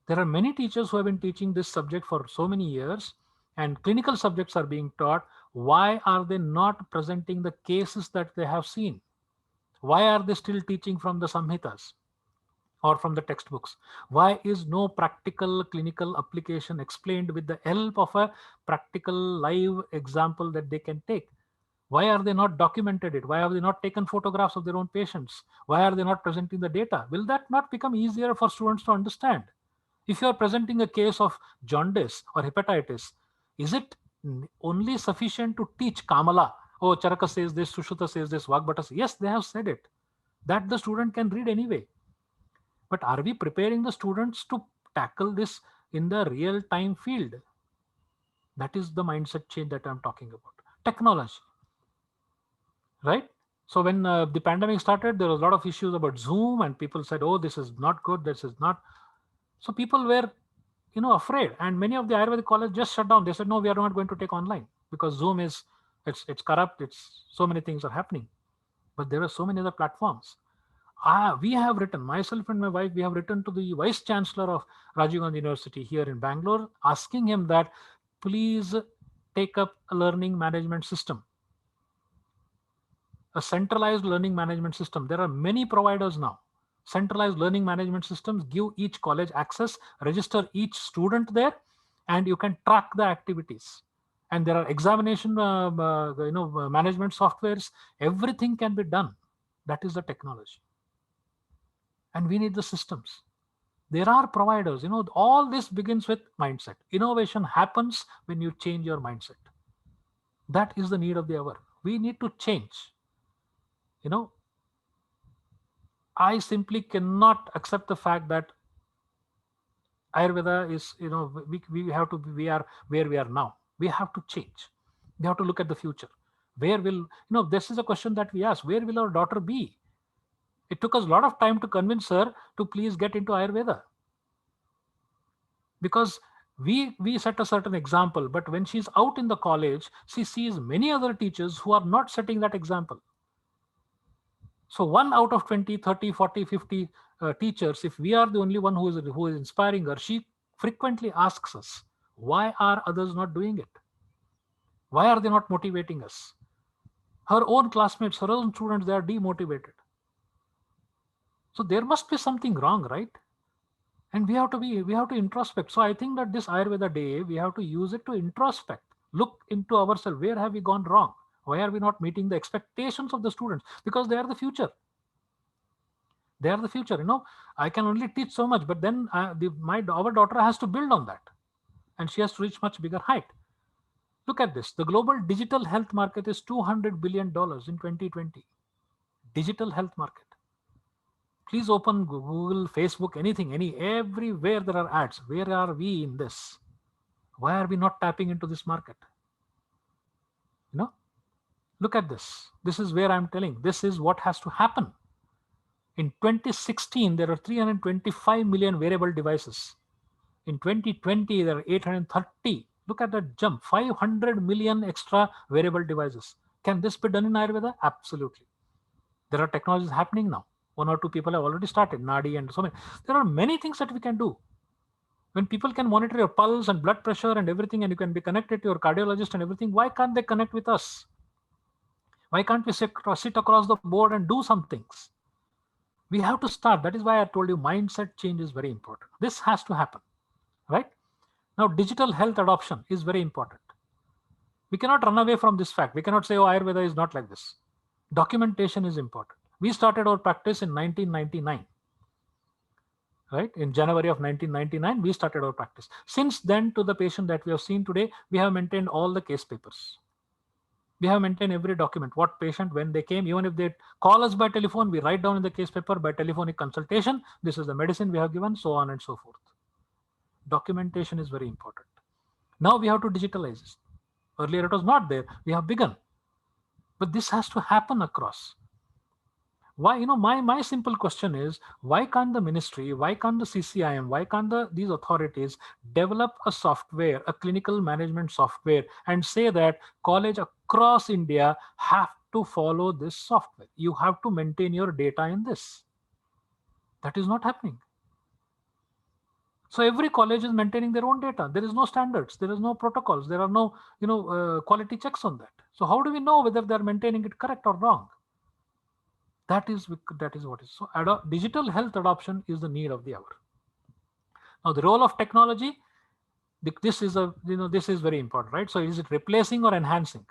there are many teachers who have been teaching this subject for so many years, and clinical subjects are being taught. Why are they not presenting the cases that they have seen? Why are they still teaching from the Samhitas or from the textbooks? Why is no practical clinical application explained with the help of a practical live example that they can take? Why are they not documented it? Why have they not taken photographs of their own patients? Why are they not presenting the data? Will that not become easier for students to understand? If you are presenting a case of jaundice or hepatitis, is it only sufficient to teach Kamala? Oh, Charaka says this, Sushruta says this, Vagbhata says. Yes, they have said it. That the student can read anyway. But are we preparing the students to tackle this in the real-time field? That is the mindset change that I'm talking about. Technology. Right? So when the pandemic started, there was a lot of issues about Zoom, and people said, oh, this is not good, this is not. So people were, afraid, and many of the Ayurvedic colleges just shut down. They said, no, we are not going to take online because Zoom is, it's corrupt, so many things are happening. But there are so many other platforms. We have written, myself and my wife, we have written to the Vice Chancellor of Rajiv Gandhi University here in Bangalore, asking him that please take up a learning management system. A centralized learning management system. There are many providers now. Centralized learning management systems give each college access, register each student there, and you can track the activities. And there are examination management softwares. Everything can be done. That is the technology. And we need the systems. There are providers. All this begins with mindset. Innovation happens when you change your mindset. That is the need of the hour. We need to change. I simply cannot accept the fact that Ayurveda is, we are where we are now. We have to change. We have to look at the future. Where will, this is a question that we ask, where will our daughter be? It took us a lot of time to convince her to please get into Ayurveda. Because we set a certain example, but when she's out in the college, she sees many other teachers who are not setting that example. So 1 out of 20, 30, 40, 50 teachers, if we are the only one who is inspiring her, she frequently asks us, why are others not doing it? Why are they not motivating us? Her own classmates, her own students, they are demotivated. So there must be something wrong, right? And we have to introspect. So I think that this Ayurveda Day, we have to use it to introspect. Look into ourselves. Where have we gone wrong? Why are we not meeting the expectations of the students? Because they are the future. They are the future. I can only teach so much, but then our daughter has to build on that, and she has to reach much bigger height. Look at this. The global digital health market is $200 billion in 2020. Digital health market. Please open Google, Facebook, anything, everywhere there are ads. Where are we in this? Why are we not tapping into this market? Look at this. This is where I'm telling. This is what has to happen. In 2016, there are 325 million wearable devices. In 2020, there are 830. Look at that jump, 500 million extra wearable devices. Can this be done in Ayurveda? Absolutely. There are technologies happening now. 1 or 2 people have already started, Nadi and so many. There are many things that we can do. When people can monitor your pulse and blood pressure and everything, and you can be connected to your cardiologist and everything, why can't they connect with us? Why can't we sit across the board and do some things? We have to start. That is why I told you mindset change is very important. This has to happen, right? Now, digital health adoption is very important. We cannot run away from this fact. We cannot say, oh, Ayurveda is not like this. Documentation is important. We started our practice in 1999. Right? In January of 1999, we started our practice. Since then, to the patient that we have seen today, we have maintained all the case papers. We have maintained every document, what patient, when they came, even if they call us by telephone, we write down in the case paper by telephonic consultation, this is the medicine we have given, so on and so forth. Documentation is very important. Now we have to digitalize this. Earlier it was not there. We have begun. But this has to happen across. Why, my simple question is, why can't the ministry, why can't the CCIM, why can't these authorities develop a software, a clinical management software, and say that college across India have to follow this software? You have to maintain your data in this. That is not happening. So every college is maintaining their own data. There is no standards. There is no protocols. There are no, quality checks on that. So how do we know whether they're maintaining it correct or wrong? That is what is. So digital health adoption is the need of the hour. Now the role of technology, this is very important, right? So is it replacing or enhancing?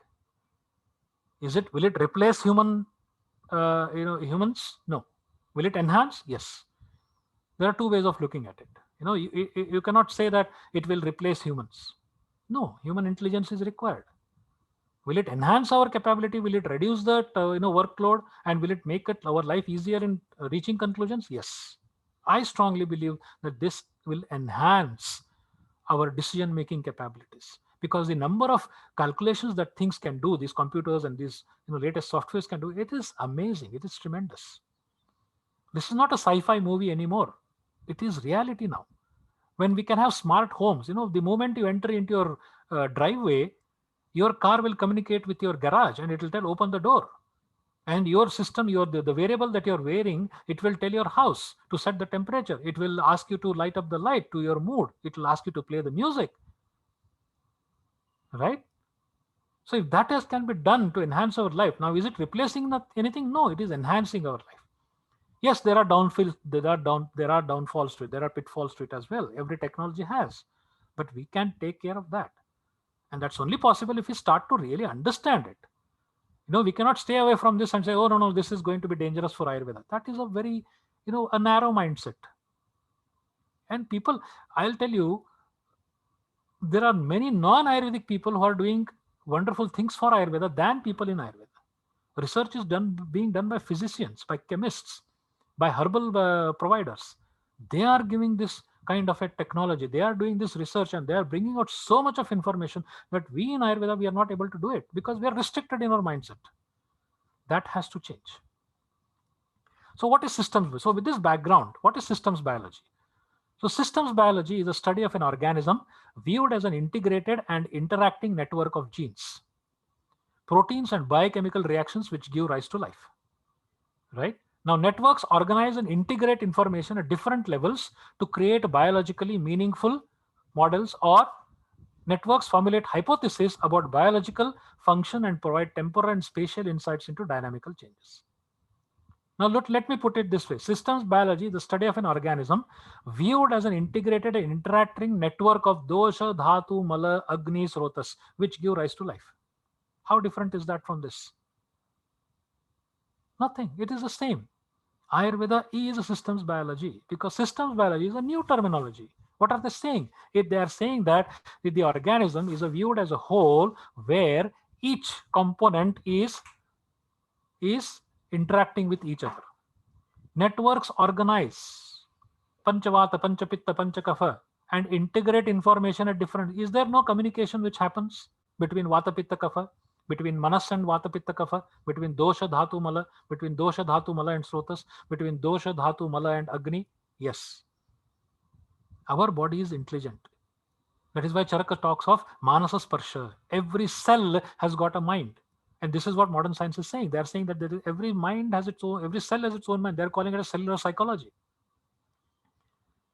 Will it replace humans? No. Will it enhance? Yes. There are 2 ways of looking at it. You cannot say that it will replace humans. No, human intelligence is required. Will it enhance our capability? Will it reduce the workload, and will it make our life easier in reaching conclusions? Yes. I strongly believe that this will enhance our decision-making capabilities, because the number of calculations that things can do, these computers and these latest softwares can do, it is amazing. It is tremendous. This is not a sci-fi movie anymore. It is reality now. When we can have smart homes, the moment you enter into your driveway, your car will communicate with your garage and it will tell, open the door. And your system, the variable that you're wearing, it will tell your house to set the temperature. It will ask you to light up the light to your mood. It will ask you to play the music. Right? So if that can be done to enhance our life, now is it replacing anything? No, it is enhancing our life. Yes, there are downfalls to it. There are pitfalls to it as well. Every technology has, but we can take care of that. And that's only possible if we start to really understand it. We cannot stay away from this and say, oh, no, this is going to be dangerous for Ayurveda. That is a very, a narrow mindset. And people, I'll tell you, there are many non-Ayurvedic people who are doing wonderful things for Ayurveda than people in Ayurveda. Research is being done by physicians, by chemists, by herbal providers. They are giving this kind of a technology. They are doing this research and they are bringing out so much of information that we in Ayurveda, we are not able to do it because we are restricted in our mindset. That has to change. So what is systems? So with this background, what is systems biology? So systems biology is a study of an organism viewed as an integrated and interacting network of genes, proteins and biochemical reactions which give rise to life, right? Now, networks organize and integrate information at different levels to create biologically meaningful models, or networks formulate hypotheses about biological function and provide temporal and spatial insights into dynamical changes. Now let me put it this way. Systems biology, the study of an organism viewed as an integrated and interacting network of dosha, dhatu, mala, agni, srotas, which give rise to life. How different is that from this? Nothing. It is the same. Ayurveda is a systems biology because systems biology is a new terminology. What are they saying? They are saying that the organism is viewed as a whole where each component is interacting with each other. Networks organize panchavata, panchapitta, panchakapha and integrate information at different. Is there no communication which happens between vata, pitta, kapha, between manas and vata, pitta, kapha, between dosha, dhatu, mala, between dosha, dhatu, mala and srotas, between dosha, dhatu, mala and agni? Yes. Our body is intelligent. That is why Charaka talks of manasa sparsha. Every cell has got a mind. And this is what modern science is saying. They are saying that every mind has its own, every cell has its own mind. They're calling it a cellular psychology.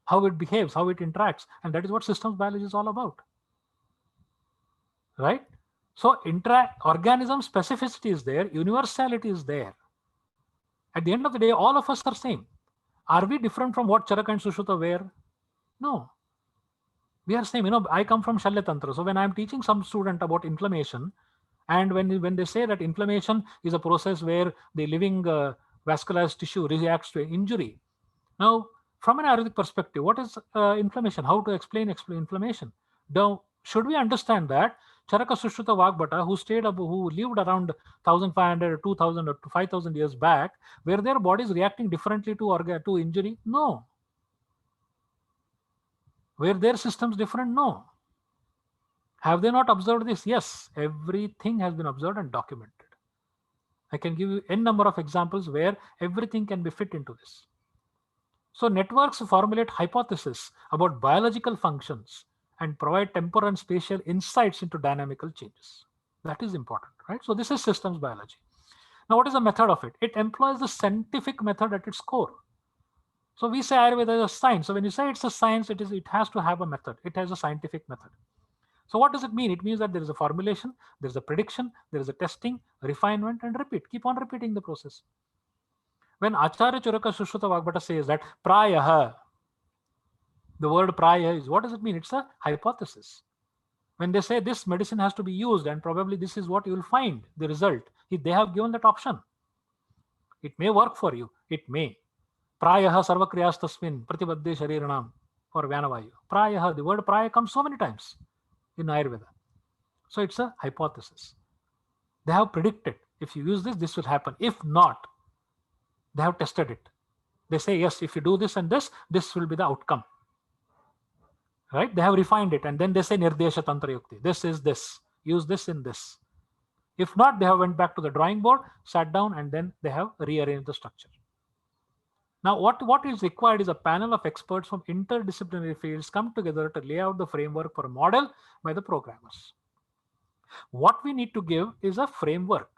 How it behaves, how it interacts. And that is what systems biology is all about. Right? So organism specificity is there, universality is there. At the end of the day, all of us are same. Are we different from what Charaka and Sushruta were? No. We are same. I come from Shalya Tantra. So when I'm teaching some student about inflammation, and when they say that inflammation is a process where the living vascularized tissue reacts to an injury. Now, from an Ayurvedic perspective, what is inflammation? How to explain inflammation? Now, should we understand that Charaka, Sushruta, Vagbhata, who lived around 1,500 or 2,000 or 5,000 years back, were their bodies reacting differently to injury? No. Were their systems different? No. Have they not observed this? Yes, everything has been observed and documented. I can give you n number of examples where everything can be fit into this. So networks formulate hypotheses about biological functions and provide temporal and spatial insights into dynamical changes. That is important, right? So this is systems biology. Now, what is the method of it? It employs the scientific method at its core. So we say Ayurveda is a science. So when you say it's a science, it has to have a method. It has a scientific method. So what does it mean? It means that there is a formulation, there is a prediction, there is a testing, refinement, and repeat. Keep on repeating the process. When Acharya Charaka Sushruta Vagbhata says that prayaha, the word praya is, what does it mean? It's a hypothesis. When they say this medicine has to be used and probably this is what you will find, the result, they have given that option. It may work for you. It may. Prayaha sarvakriyas tasmin pratibadde shariranam for Vyanavayu. Prayaha, the word praya comes so many times in Ayurveda. So it's a hypothesis. They have predicted, if you use this, this will happen. If not, they have tested it. They say, yes, if you do this and this will be the outcome. Right? They have refined it. And then they say, Nirdesha Tantra Yukti. This is this. Use this in this. If not, they have went back to the drawing board, sat down, and then they have rearranged the structure. Now, what is required is a panel of experts from interdisciplinary fields come together to lay out the framework for a model by the programmers. What we need to give is a framework.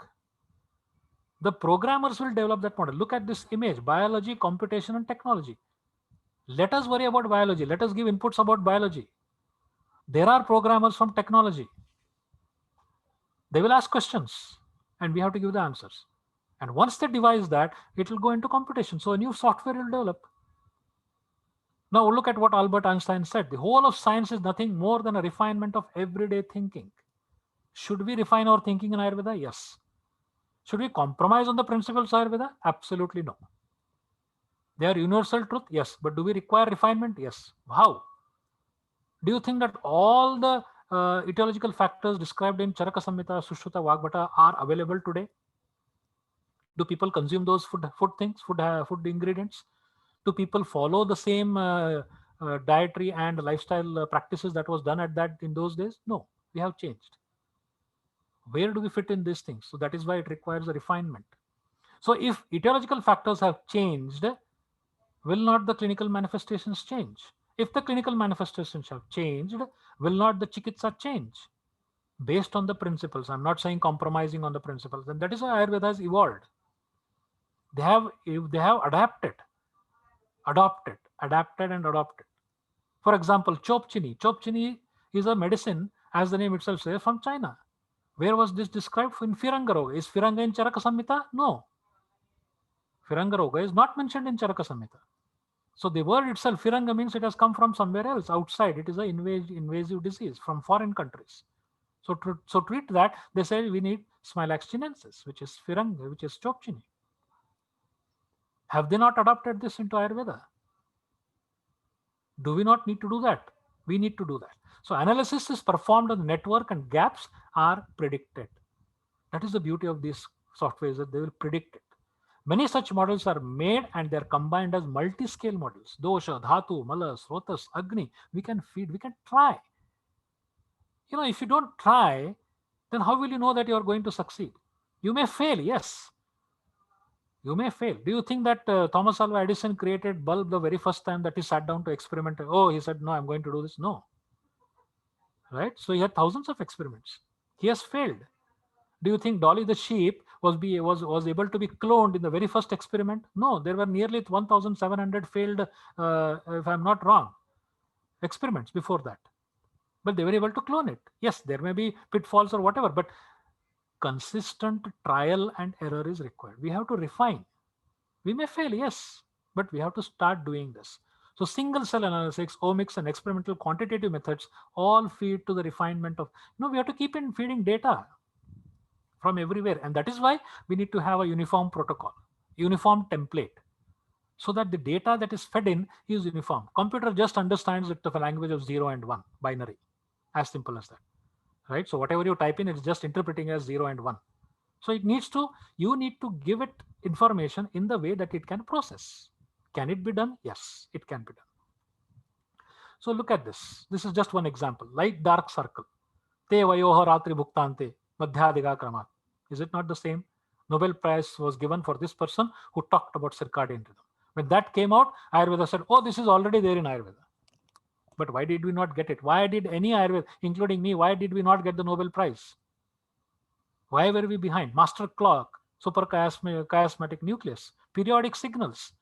The programmers will develop that model. Look at this image: biology, computation, and technology. Let us worry about biology. Let us give inputs about biology. There are programmers from technology. They will ask questions, and we have to give the answers. And once they devise that, it will go into computation. So a new software will develop. Now look at what Albert Einstein said. The whole of science is nothing more than a refinement of everyday thinking. Should we refine our thinking in Ayurveda? Yes. Should we compromise on the principles of Ayurveda? Absolutely no. They are universal truth? Yes. But do we require refinement? Yes. How? Do you think that all the etiological factors described in Charaka Samhita, Sushruta, Vagbhata are available today? Do people consume those food ingredients? Do people follow the same dietary and lifestyle practices that was done in those days? No, we have changed. Where do we fit in these things? So that is why it requires a refinement. So if etiological factors have changed, will not the clinical manifestations change? If the clinical manifestations have changed, will not the chikitsa change? Based on the principles. I'm not saying compromising on the principles. And that is why Ayurveda has evolved. They have adapted and adopted. For example, Chopchini. Chopchini is a medicine, as the name itself says, from China. Where was this described? In Firanga Roga. Is Firanga in Charaka Samhita? No. Firanga Roga is not mentioned in Charaka Samhita. So the word itself, Firanga, means it has come from somewhere else outside. It is an invasive disease from foreign countries. So to treat that, they say we need Smilax chinensis, which is Firanga, which is Chopchini. Have they not adopted this into Ayurveda? Do we not need to do that? We need to do that. So analysis is performed on the network and gaps are predicted. That is the beauty of these softwares, that they will predict it. Many such models are made and they're combined as multi-scale models. Dosha, Dhatu, Malas, Rotas, Agni. We can feed, we can try. If you don't try, then how will you know that you are going to succeed? You may fail, yes. You may fail. Do you think that Thomas Alva Edison created bulb the very first time that he sat down to experiment? Oh, he said, no, I'm going to do this. No. Right? So he had thousands of experiments. He has failed. Do you think Dolly the sheep was able to be cloned in the very first experiment? No, there were nearly 1,700 failed, if I'm not wrong, experiments before that. But they were able to clone it. Yes, there may be pitfalls or whatever, but consistent trial and error is required. We have to refine. We may fail, yes, but we have to start doing this. So single cell analysis, omics, and experimental quantitative methods all feed to the refinement of, we have to keep in feeding data from everywhere. And that is why we need to have a uniform protocol, uniform template, so that the data that is fed in is uniform. Computer just understands it of a language of 0 and 1, binary, as simple as that, right? So whatever you type in, it's just interpreting as 0 and 1. So you need to give it information in the way that it can process. Can it be done? Yes, it can be done. So look at this. This is just one example. Light dark circle. Te vayoha ratri bhuktante madhyadiga kramat. Is it not the same? Nobel Prize was given for this person who talked about circadian rhythm. When that came out, Ayurveda said, oh, this is already there in Ayurveda. But why did we not get it? Why did any Ayurveda, including me, why did we not get the Nobel Prize? Why were we behind? Master clock, superchiasmatic nucleus, periodic signals.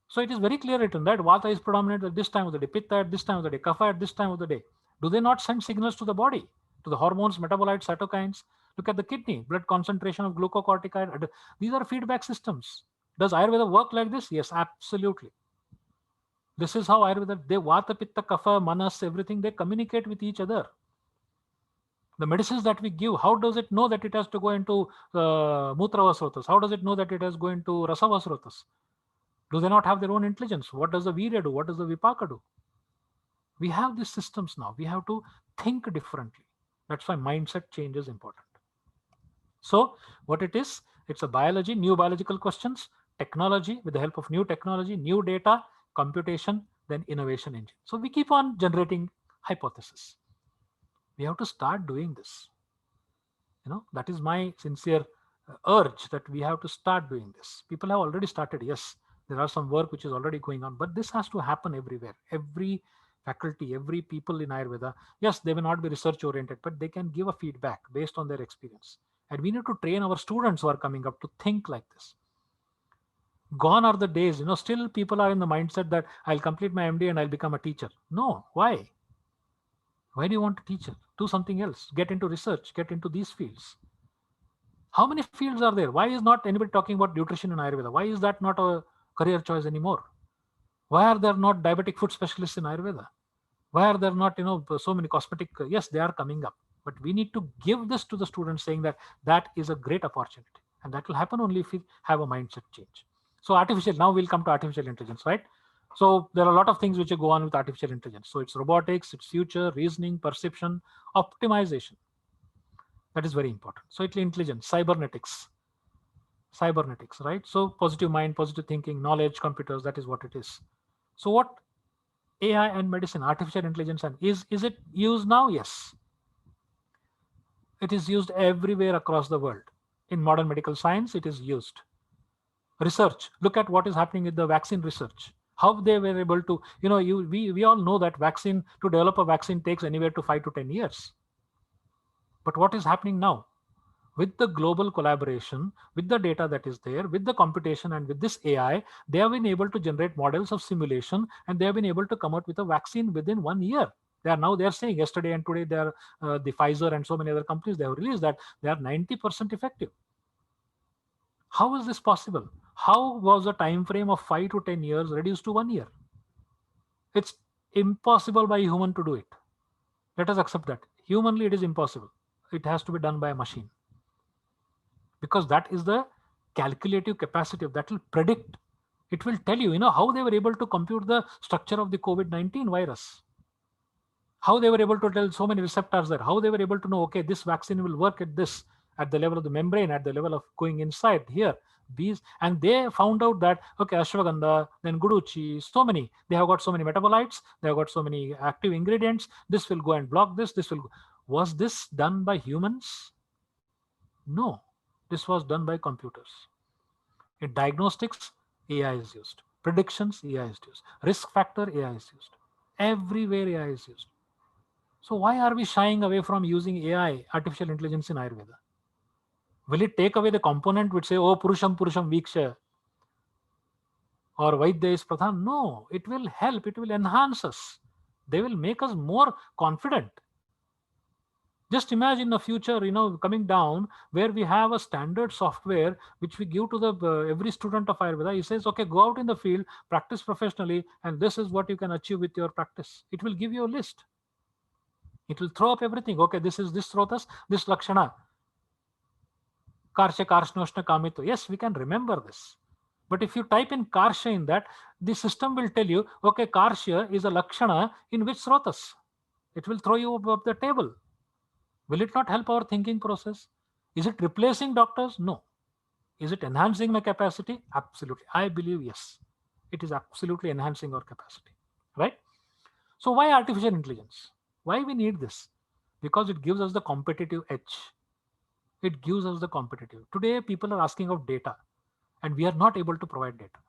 So it is very clear written that Vata is predominant at this time of the day, Pitta at this time of the day, Kapha at this time of the day. Do they not send signals to the body, to the hormones, metabolites, cytokines? Look at the kidney, blood concentration of glucocorticoid. These are feedback systems. Does Ayurveda work like this? Yes, absolutely. This is how Ayurveda, they Vata, Pitta, Kapha, Manas, everything, they communicate with each other. The medicines that we give, how does it know that it has to go into Mutravasrotas? How does it know that it has to go into Rasavasrotas? Do they not have their own intelligence? What does the Virya do? What does the Vipaka do? We have these systems now. We have to think differently. That's why mindset change is important. So what it is, it's a biology, new biological questions, technology with the help of new technology, new data, computation, then innovation engine. So we keep on generating hypotheses. We have to start doing this. That is my sincere urge, that we have to start doing this. People have already started. Yes, there are some work which is already going on, but this has to happen everywhere. Every faculty, every people in Ayurveda, yes, they may not be research oriented, but they can give a feedback based on their experience. And we need to train our students who are coming up to think like this. Gone are the days, still people are in the mindset that I'll complete my MD and I'll become a teacher. No, why? Why do you want to teach it? Do something else. Get into research. Get into these fields. How many fields are there? Why is not anybody talking about nutrition in Ayurveda? Why is that not a career choice anymore? Why are there not diabetic food specialists in Ayurveda? Why are there not, so many cosmetic? Yes, they are coming up. But we need to give this to the students, saying that is a great opportunity. And that will happen only if we have a mindset change. So now we'll come to artificial intelligence, right? So there are a lot of things which go on with artificial intelligence. So it's robotics, it's future, reasoning, perception, optimization. That is very important. So it's intelligence, cybernetics, right? So positive mind, positive thinking, knowledge, computers, that is what it is. So what AI and medicine, artificial intelligence, and is it used now? Yes. It is used everywhere across the world. In modern medical science, it is used. Research, look at what is happening with the vaccine research. How they were able to, we all know that to develop a vaccine takes anywhere to 5 to 10 years. But what is happening now? With the global collaboration, with the data that is there, with the computation and with this AI, they have been able to generate models of simulation, and they have been able to come out with a vaccine within 1 year. They are saying yesterday and today, they are the Pfizer and so many other companies, they have released that they are 90% effective. How is this possible? How was a time frame of 5 to 10 years reduced to 1 year? It's impossible by a human to do it. Let us accept that. Humanly, it is impossible. It has to be done by a machine. Because that is the calculative capacity that will predict. It will tell you, how they were able to compute the structure of the COVID-19 virus. How they were able to tell so many receptors there. How they were able to know, okay, this vaccine will work at this, at the level of the membrane, at the level of going inside here. These, and they found out that, okay, ashwagandha, then guduchi, so many, they have got so many metabolites, they have got so many active ingredients. This will go and block this. This will go. Was this done by humans? No, this was done by computers. In diagnostics, AI is used. Predictions, AI is used. Risk factor, AI is used. Everywhere AI is used. So why are we shying away from using AI, artificial intelligence in Ayurveda? Will it take away the component which say, oh, Purusham Viksha, or Vaidya is Pradhan? No, it will help, it will enhance us. They will make us more confident. Just imagine a future, coming down where we have a standard software which we give to the every student of Ayurveda. He says, okay, go out in the field, practice professionally, and this is what you can achieve with your practice. It will give you a list. It will throw up everything. Okay, this is this Srotas, this Lakshana. Karsha, Karshnoshna, Kamito. Yes, we can remember this. But if you type in Karsha in that, the system will tell you, okay, Karsha is a Lakshana in which Srotas. It will throw you up the table. Will it not help our thinking process? Is it replacing doctors? No. Is it enhancing my capacity? Absolutely. I believe yes. It is absolutely enhancing our capacity, right? So why artificial intelligence? Why we need this? Because it gives us the competitive edge. It gives us the competitive. Today, people are asking of data, and we are not able to provide data,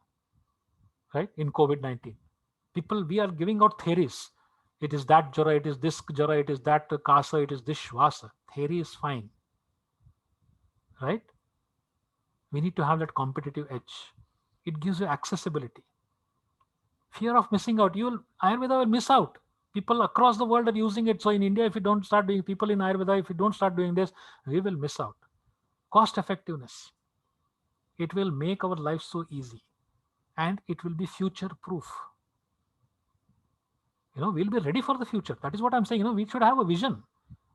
right? In COVID-19, we are giving out theories. It is that jara, it is this jara, it is that kasa, it is this shvasa. Theory is fine, right? We need to have that competitive edge. It gives you accessibility. Fear of missing out. Ayurveda will miss out. People across the world are using it. So in India, if you don't start doing, people in Ayurveda, if you don't start doing this, we will miss out. Cost effectiveness. It will make our life so easy, and it will be future proof. We'll be ready for the future. That is what I'm saying. We should have a vision.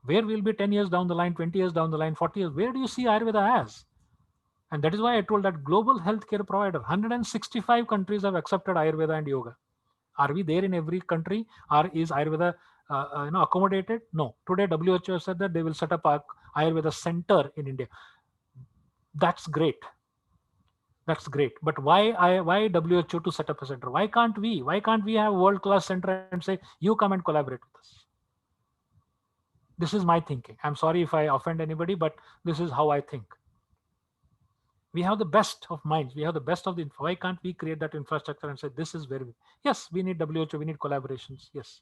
Where we'll be 10 years down the line, 20 years down the line, 40 years. Where do you see Ayurveda as? And that is why I told that global healthcare provider, 165 countries have accepted Ayurveda and yoga. Are we there in every country? Or is Ayurveda accommodated? No. Today, WHO said that they will set up a Ayurveda center in India. That's great. That's great. But why WHO to set up a center? Why can't we? Why can't we have a world-class center and say, you come and collaborate with us? This is my thinking. I'm sorry if I offend anybody, but this is how I think. We have the best of minds. We have the best of the info. Why can't we create that infrastructure and say, this is where yes, we need WHO, we need collaborations. Yes.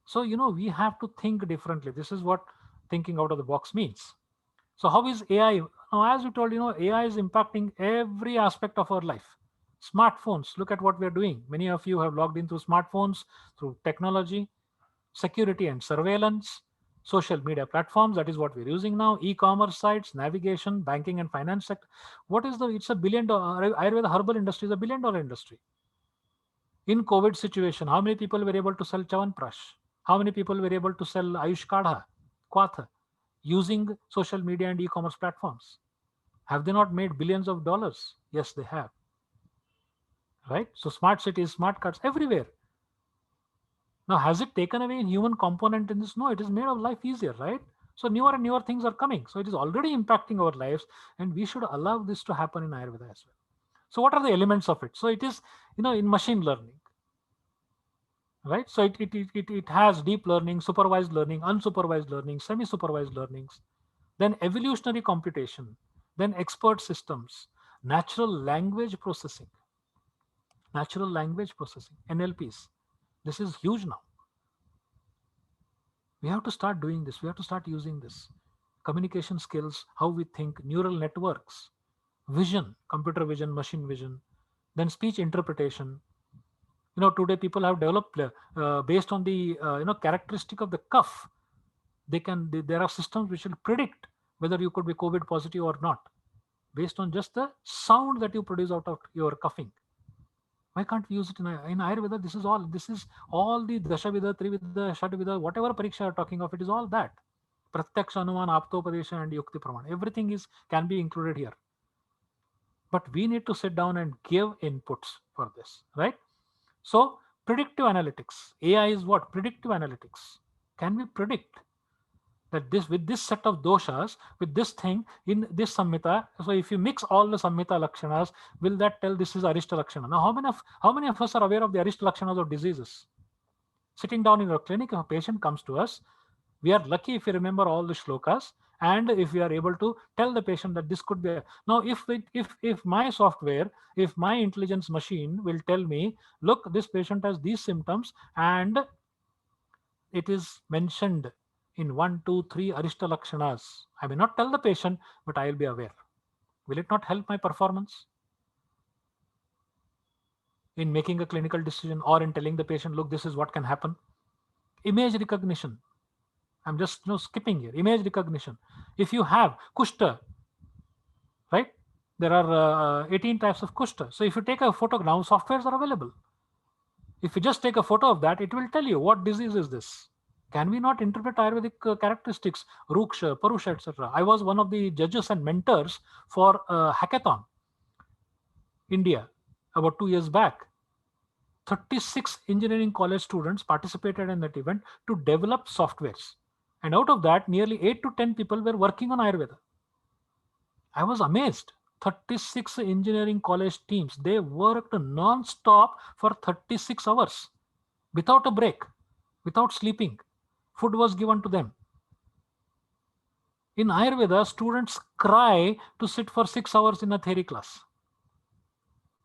So, we have to think differently. This is what thinking out of the box means. So how is AI? Now, as we told, AI is impacting every aspect of our life. Smartphones, look at what we're doing. Many of you have logged in through smartphones, through technology, security and surveillance, social media platforms. That is what we're using now. E-commerce sites, navigation, banking and finance sector. It's $1 billion. Ayurveda herbal industry is $1 billion industry. In COVID situation, how many people were able to sell Chawanprash? How many people were able to sell Ayush Kadha, Kwatha, using social media and e-commerce platforms? Have they not made billions of dollars? Yes, they have. Right? So smart cities, smart cards, everywhere. Now, has it taken away a human component in this? No, it has made our life easier, right? So newer and newer things are coming. So it is already impacting our lives, and we should allow this to happen in Ayurveda as well. So what are the elements of it? So it is, in machine learning, right? So it has deep learning, supervised learning, unsupervised learning, semi-supervised learnings, then evolutionary computation, then expert systems, natural language processing, NLPs. This is huge now. We have to start doing this. We have to start using this. Communication skills, how we think, neural networks, vision, computer vision, machine vision, then speech interpretation. Today people have developed based on the characteristic of the cough. There are systems which will predict whether you could be COVID positive or not, based on just the sound that you produce out of your coughing. Why can't we use it in Ayurveda? This is all the Dashavida, Trivida, Shatavida, whatever pariksha you're talking of, it is all that. Pratyaksha, Anuman, Aptopadesha, and Yukti Praman. Everything can be included here. But we need to sit down and give inputs for this, right? So predictive analytics. AI is what? Predictive analytics. Can we predict that with this set of doshas, with this thing in this Samhita, so if you mix all the Samhita Lakshanas, will that tell this is Arishta Lakshana? Now, how many of us are aware of the Arishta Lakshanas of diseases? Sitting down in our clinic, if a patient comes to us, we are lucky if we remember all the shlokas, and if we are able to tell the patient that this could be now, if my software, if my intelligence machine will tell me, look, this patient has these symptoms and it is mentioned in 1, 2, 3 Arishta Lakshanas. I may not tell the patient, but I will be aware. Will it not help my performance in making a clinical decision, or in telling the patient, look, this is what can happen? Image recognition. I'm just skipping here. Image recognition. If you have Kushta, right? There are 18 types of Kushta. So if you take a photo, now softwares are available. If you just take a photo of that, it will tell you what disease is this. Can we not interpret Ayurvedic characteristics, Ruksha, Parusha, etc.? I was one of the judges and mentors for Hackathon, India, about 2 years back. 36 engineering college students participated in that event to develop softwares. And out of that, nearly 8 to 10 people were working on Ayurveda. I was amazed. 36 engineering college teams, they worked non-stop for 36 hours without a break, without sleeping. Food was given to them. In Ayurveda, students cry to sit for 6 hours in a theory class.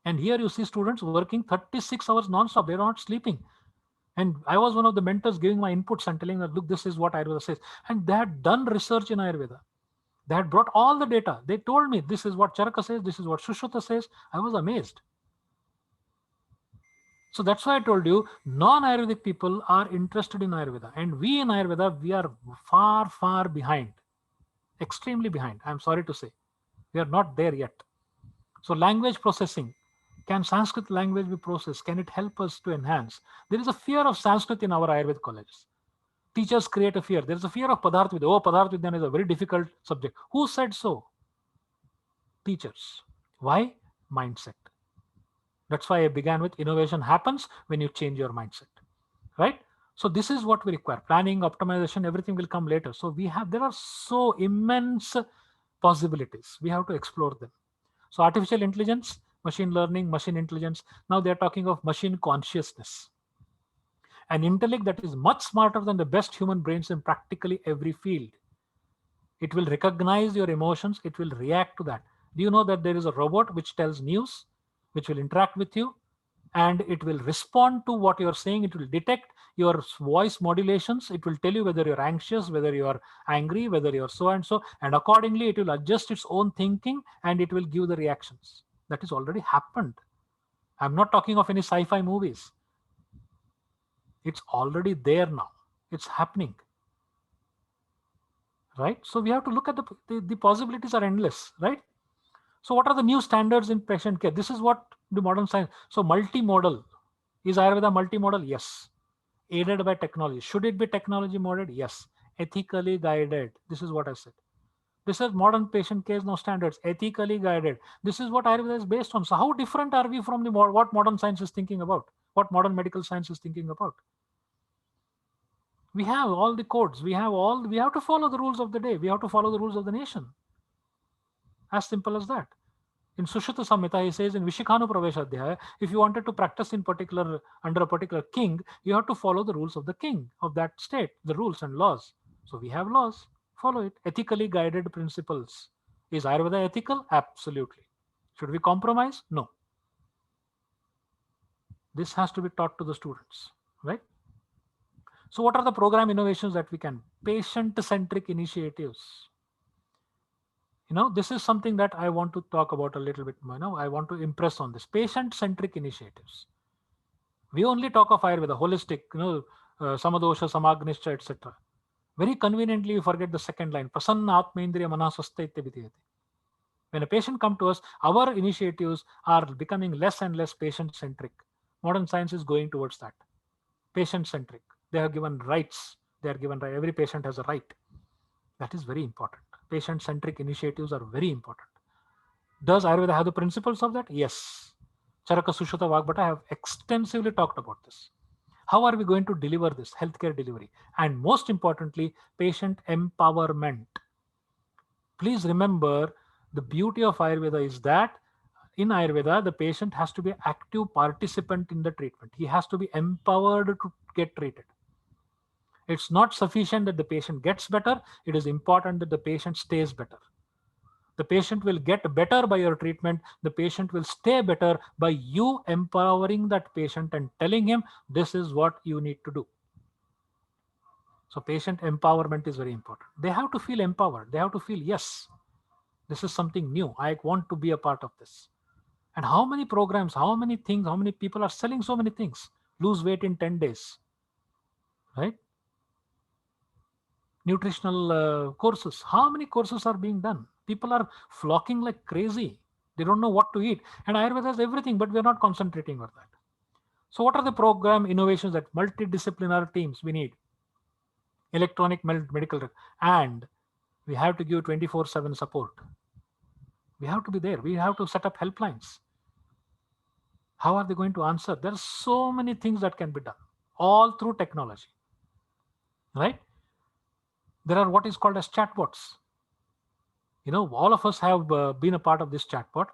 And here you see students working 36 hours non-stop. They're not sleeping. And I was one of the mentors giving my inputs and telling them, look, this is what Ayurveda says. And they had done research in Ayurveda. They had brought all the data. They told me, this is what Charaka says, this is what Sushruta says. I was amazed. So that's why I told you, non-Ayurvedic people are interested in Ayurveda. And we in Ayurveda, we are far, far behind. Extremely behind, I'm sorry to say. We are not there yet. So language processing. Can Sanskrit language be processed? Can it help us to enhance? There is a fear of Sanskrit in our Ayurveda colleges. Teachers create a fear. There is a fear of Padarth Vidya. Oh, Padarth Vidya is a very difficult subject. Who said so? Teachers. Why? Mindset. That's why I began with innovation happens when you change your mindset, right? So this is what we require. Planning, optimization, everything will come later. So there are so immense possibilities. We have to explore them. So artificial intelligence, machine learning, machine intelligence. Now they're talking of machine consciousness. An intellect that is much smarter than the best human brains in practically every field. It will recognize your emotions. It will react to that. Do you know that there is a robot which tells news, which will interact with you, and it will respond to what you're saying. It will detect your voice modulations. It will tell you whether you're anxious, whether you're angry, whether you're so and so, and accordingly it will adjust its own thinking and it will give the reactions. That has already happened. I'm not talking of any sci-fi movies. It's already there now. It's happening. Right? So we have to look at the possibilities are endless, right? So what are the new standards in patient care? This is what the modern science. So multimodal. Is Ayurveda multimodal? Yes. Aided by technology. Should it be technology model? Yes. Ethically guided. This is what I said. This is modern patient care now standards. Ethically guided. This is what Ayurveda is based on. So how different are we from what modern science is thinking about? What modern medical science is thinking about? We have all the codes. We have to follow the rules of the day. We have to follow the rules of the nation. As simple as that. In Sushruta Samhita, he says in Vishikhanu Praveshadhyaya, if you wanted to practice in particular under a particular king, you have to follow the rules of the king of that state, the rules and laws. So we have laws, follow it. Ethically guided principles. Is Ayurveda ethical? Absolutely. Should we compromise? No. This has to be taught to the students, right? So what are the program innovations that we can? Patient-centric initiatives. This is something that I want to talk about a little bit more. I want to impress on this. Patient-centric initiatives. We only talk of Ayurveda, holistic, Samadosha, Samagnisha, etc. Very conveniently, you forget the second line. Prasanna Atma Indriya Mana Swastha Ityabhidhyate. When a patient comes to us, our initiatives are becoming less and less patient-centric. Modern science is going towards that. Patient-centric. They have given rights. They are given right. Every patient has a right. That is very important. Patient-centric initiatives are very important. Does Ayurveda have the principles of that? Yes. Charaka Sushruta Vagbhata have extensively talked about this. How are we going to deliver this healthcare delivery? And most importantly, patient empowerment. Please remember, the beauty of Ayurveda is that in Ayurveda, the patient has to be an active participant in the treatment. He has to be empowered to get treated. It's not sufficient that the patient gets better. It is important that the patient stays better. The patient will get better by your treatment. The patient will stay better by you empowering that patient and telling him this is what you need to do. So patient empowerment is very important. They have to feel empowered. They have to feel, yes, this is something new. I want to be a part of this. And how many programs, how many things, how many people are selling so many things? Lose weight in 10 days, right? Nutritional courses. How many courses are being done? People are flocking like crazy. They don't know what to eat. And Ayurveda has everything, but we're not concentrating on that. So what are the program innovations that multidisciplinary teams we need? Electronic medical, and we have to give 24/7 support. We have to be there. We have to set up helplines. How are they going to answer? There are so many things that can be done, all through technology, right? There are what is called as chatbots. You know, all of us have been a part of this chatbot.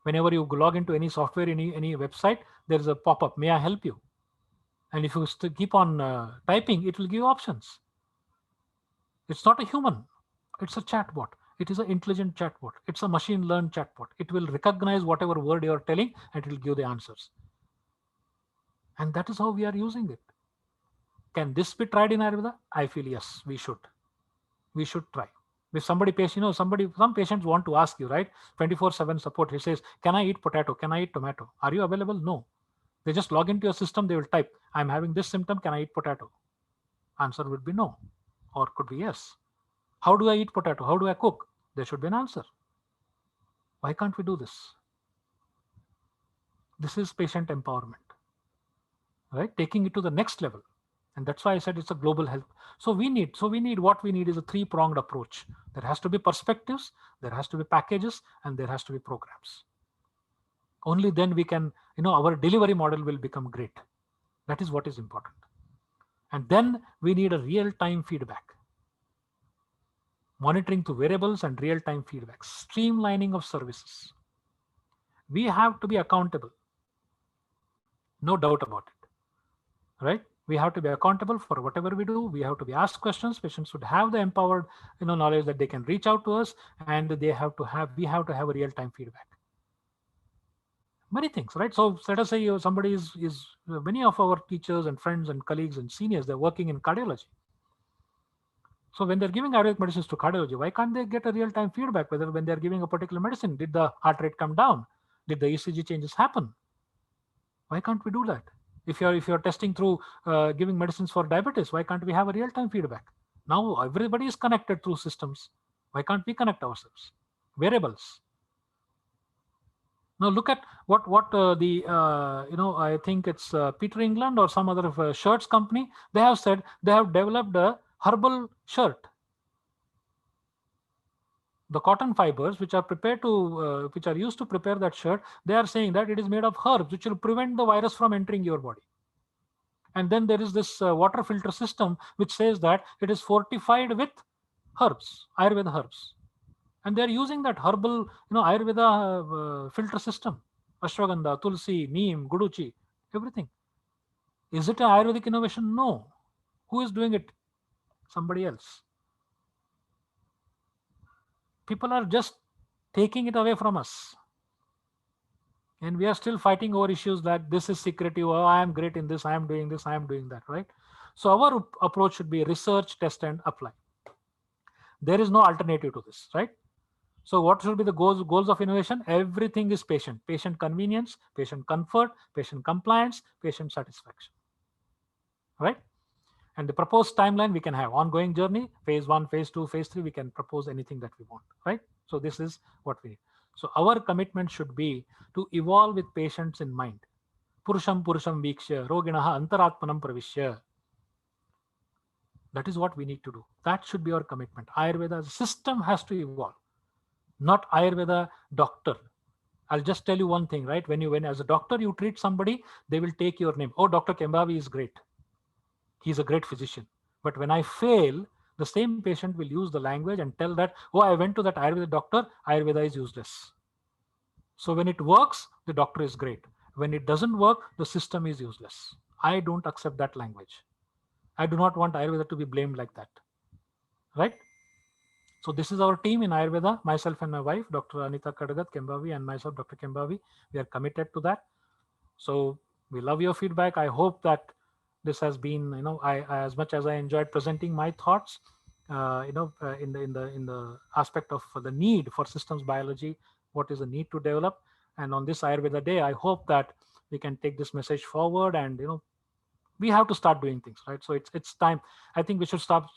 Whenever you log into any software, any website, there is a pop-up, may I help you? And if you keep on typing, it will give you options. It's not a human, it's a chatbot. It is an intelligent chatbot. It's a machine learned chatbot. It will recognize whatever word you're telling and it will give the answers. And that is how we are using it. Can this be tried in Ayurveda? I feel yes, we should. We should try. If somebody patient, some patients want to ask you, right? 24/7 support. He says, can I eat potato? Can I eat tomato? Are you available? No. They just log into your system. They will type, I'm having this symptom. Can I eat potato? Answer would be no, or could be yes. How do I eat potato? How do I cook? There should be an answer. Why can't we do this? This is patient empowerment, right? Taking it to the next level. And that's why I said it's a global health. So what we need is a three-pronged approach. There has to be perspectives, there has to be packages, and there has to be programs. Only then we can, our delivery model will become great. That is what is important. And then we need a real-time feedback. Monitoring through variables and real-time feedback. Streamlining of services. We have to be accountable. No doubt about it, right? We have to be accountable for whatever we do. We have to be asked questions. Patients should have the empowered, knowledge that they can reach out to us, and we have to have a real-time feedback. Many things, right? So let us say somebody is many of our teachers and friends and colleagues and seniors, they're working in cardiology. So when they're giving Ayurvedic medicines to cardiology, why can't they get a real-time feedback? Whether when they're giving a particular medicine, did the heart rate come down? Did the ECG changes happen? Why can't we do that? If you're testing through giving medicines for diabetes, why can't we have a real-time feedback? Now everybody is connected through systems. Why can't we connect ourselves? Variables. Now look at what I think it's Peter England or some other shirts company. They have said they have developed a herbal shirt. The cotton fibers which are which are used to prepare that shirt, they are saying that it is made of herbs which will prevent the virus from entering your body. And then there is this water filter system which says that it is fortified with herbs, Ayurveda herbs. And they're using that herbal, Ayurveda filter system, ashwagandha, tulsi, neem, guduchi, everything. Is it an Ayurvedic innovation? No. Who is doing it? Somebody else. People are just taking it away from us. And we are still fighting over issues like this is secretive, oh, I am great in this, I am doing this, I am doing that, right? So our approach should be research, test, and apply. There is no alternative to this, right? So what should be the goals of innovation? Everything is patient convenience, patient comfort, patient compliance, patient satisfaction, right? And the proposed timeline we can have ongoing journey, phase 1, phase 2, phase 3, we can propose anything that we want, right? So this is what we need. So our commitment should be to evolve with patients in mind. Purusham vikshya, roginaha antaratmanam pravishya. That is what we need to do. That should be our commitment. Ayurveda system has to evolve, not Ayurveda doctor. I'll just tell you one thing, right? When as a doctor you treat somebody, they will take your name. Oh, Dr. Kembavi is great. He's a great physician. But when I fail, the same patient will use the language and tell that, oh, I went to that Ayurveda doctor, Ayurveda is useless. So when it works, the doctor is great. When it doesn't work, the system is useless. I don't accept that language. I do not want Ayurveda to be blamed like that, right? So this is our team in Ayurveda, myself and my wife, Dr. Anita Kadagat Kembavi, and myself, Dr. Kembavi. We are committed to that. So we love your feedback. I hope that this has been, I as much as I enjoyed presenting my thoughts, in the aspect of the need for systems biology, what is the need to develop, and on this Ayurveda Day, I hope that we can take this message forward, and we have to start doing things, right? So it's time. I think we should stop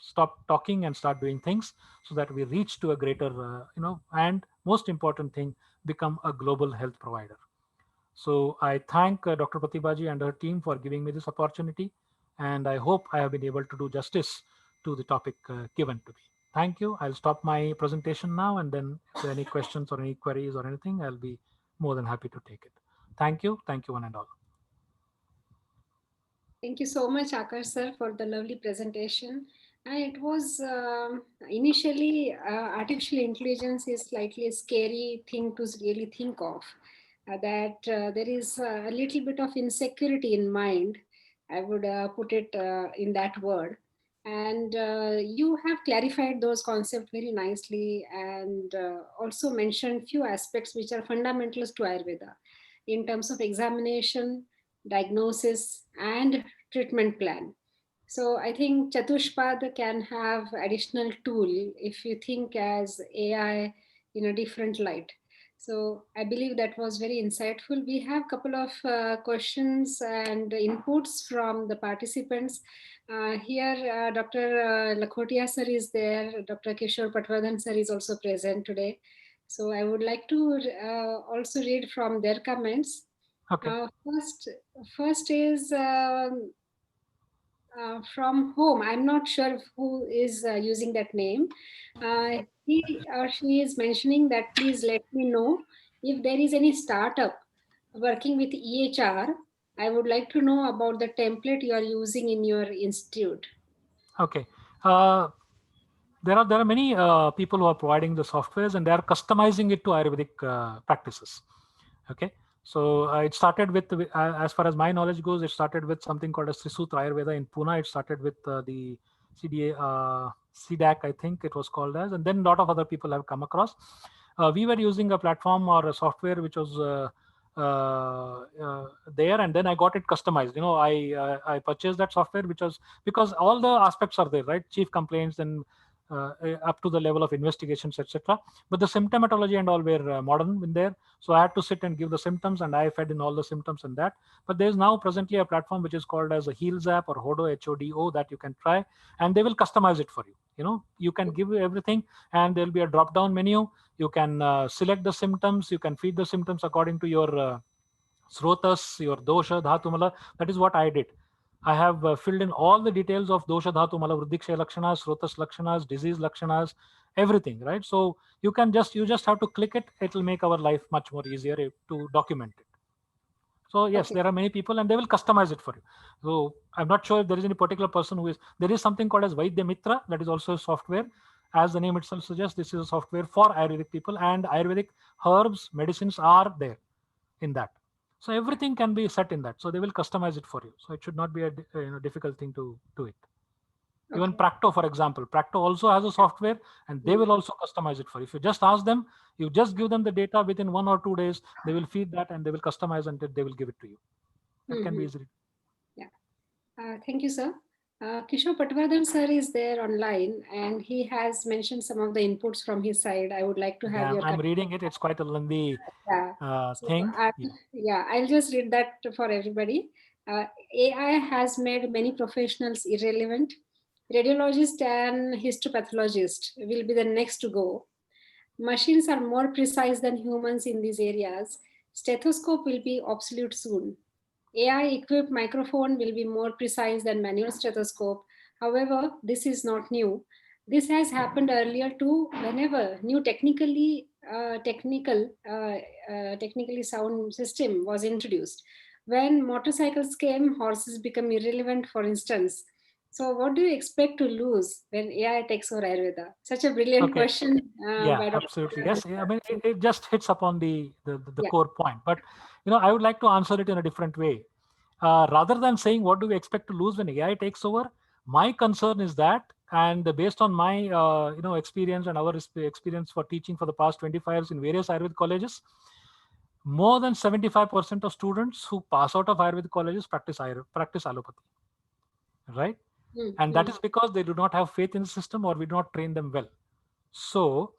talking and start doing things so that we reach to a greater, and most important thing, become a global health provider. So I thank Dr. Pratibha and her team for giving me this opportunity, and I hope I have been able to do justice to the topic given to me. Thank you. I'll stop my presentation now, and then if there are any questions or any queries or anything, I'll be more than happy to take it. Thank you one and all. Thank you so much, Akash sir, for the lovely presentation. And it was initially artificial intelligence is slightly a scary thing to really think of. That there is a little bit of insecurity in mind. I would put it in that word. And you have clarified those concepts very nicely, and also mentioned few aspects which are fundamentals to Ayurveda in terms of examination, diagnosis, and treatment plan. So I think Chatushpad can have additional tool if you think as AI in a different light. So I believe that was very insightful. We have a couple of questions and inputs from the participants. Here, Dr. Lakhotia sir is there. Dr. Kishore Patwardhan sir is also present today. So I would like to also read from their comments. Okay. First is from home. I'm not sure who is using that name. He or she is mentioning that please let me know if there is any startup working with EHR. I would like to know about the template you are using in your institute. Okay. There are many people who are providing the softwares, and they are customizing it to Ayurvedic practices. Okay. So it started with, as far as my knowledge goes, it started with something called as Sri Sutra Ayurveda in Pune. It started with the CDA, CDAC, I think it was called as, and then a lot of other people have come across. We were using a platform or a software which was there, and then I got it customized. I purchased that software, which was because all the aspects are there, right? Chief complaints and up to the level of investigations, etc. But the symptomatology and all were modern in there. So I had to sit and give the symptoms, and I fed in all the symptoms and that. But there is now presently a platform which is called as a Heals app or Hodo, HODO, that you can try, and they will customize it for you. You can give everything, and there'll be a drop-down menu. You can select the symptoms. You can feed the symptoms according to your srotas, your dosha, dhatu, mala. That is what I did. I have filled in all the details of dosha, dhatu, mala, vruddhikshay lakshanas, srotas lakshanas, disease lakshanas, everything, right? So you just have to click it. It will make our life much more easier to document it. So yes, Okay. there are many people, and they will customize it for you. So I'm not sure if there is any particular person who is. There is something called as Vaidya Mitra, that is also a software. As the name itself suggests, this is a software for Ayurvedic people, and Ayurvedic herbs, medicines are there in that. So everything can be set in that. So they will customize it for you. So it should not be a difficult thing to do it. Okay. Even Practo, for example, Practo also has a software, and they will also customize it for you. If you just ask them, you just give them the data within 1 or 2 days, they will feed that and they will customize and they will give it to you. That can be easily. Yeah. Thank you, sir. Kishore Patwardhan sir is there online, and he has mentioned some of the inputs from his side. I would like to have your. I'm reading it. It's quite a lengthy thing. I'll just read that for everybody. AI has made many professionals irrelevant. Radiologist and histopathologist will be the next to go. Machines are more precise than humans in these areas. Stethoscope will be obsolete soon. AI-equipped microphone will be more precise than manual stethoscope. However, this is not new. This has happened earlier too. Whenever new technically sound system was introduced, when motorcycles came, horses become irrelevant, for instance. So, what do you expect to lose when AI takes over Ayurveda? Such a brilliant Okay. question. Yeah, by Dr. absolutely. Yes, I mean, it just hits upon the Yeah. core point. But, I would like to answer it in a different way. Rather than saying what do we expect to lose when AI takes over, my concern is that, and based on my experience and our experience for teaching for the past 25 years in various Ayurvedic colleges, more than 75% of students who pass out of Ayurvedic colleges practice allopathy, right? And that is because they do not have faith in the system, or we do not train them well. So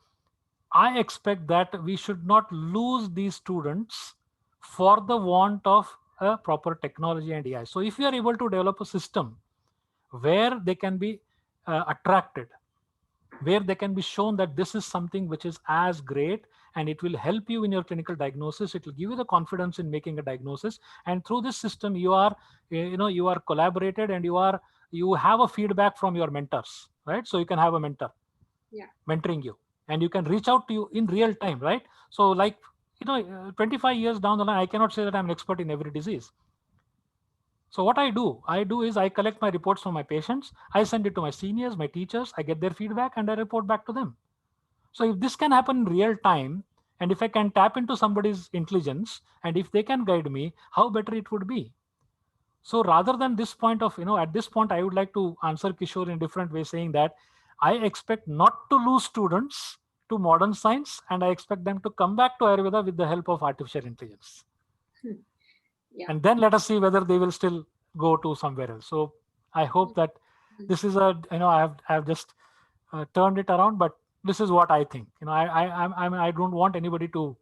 I expect that we should not lose these students for the want of a proper technology and AI. So if we are able to develop a system where they can be attracted, where they can be shown that this is something which is as great and it will help you in your clinical diagnosis, it will give you the confidence in making a diagnosis, and through this system you are you are collaborated, and you have a feedback from your mentors, right? So you can have a mentor mentoring you, and you can reach out to you in real time, right? So like 25 years down the line, I cannot say that I'm an expert in every disease. So what I do is I collect my reports from my patients, I send it to my seniors, my teachers, I get their feedback, and I report back to them. So if this can happen in real time, and if I can tap into somebody's intelligence, and if they can guide me, how better it would be. So rather than this point of, at this point, I would like to answer Kishore in a different way, saying that I expect not to lose students to modern science, and I expect them to come back to Ayurveda with the help of artificial intelligence. And then let us see whether they will still go to somewhere else. So I hope that this is I have just turned it around, but this is what I think. I don't want anybody to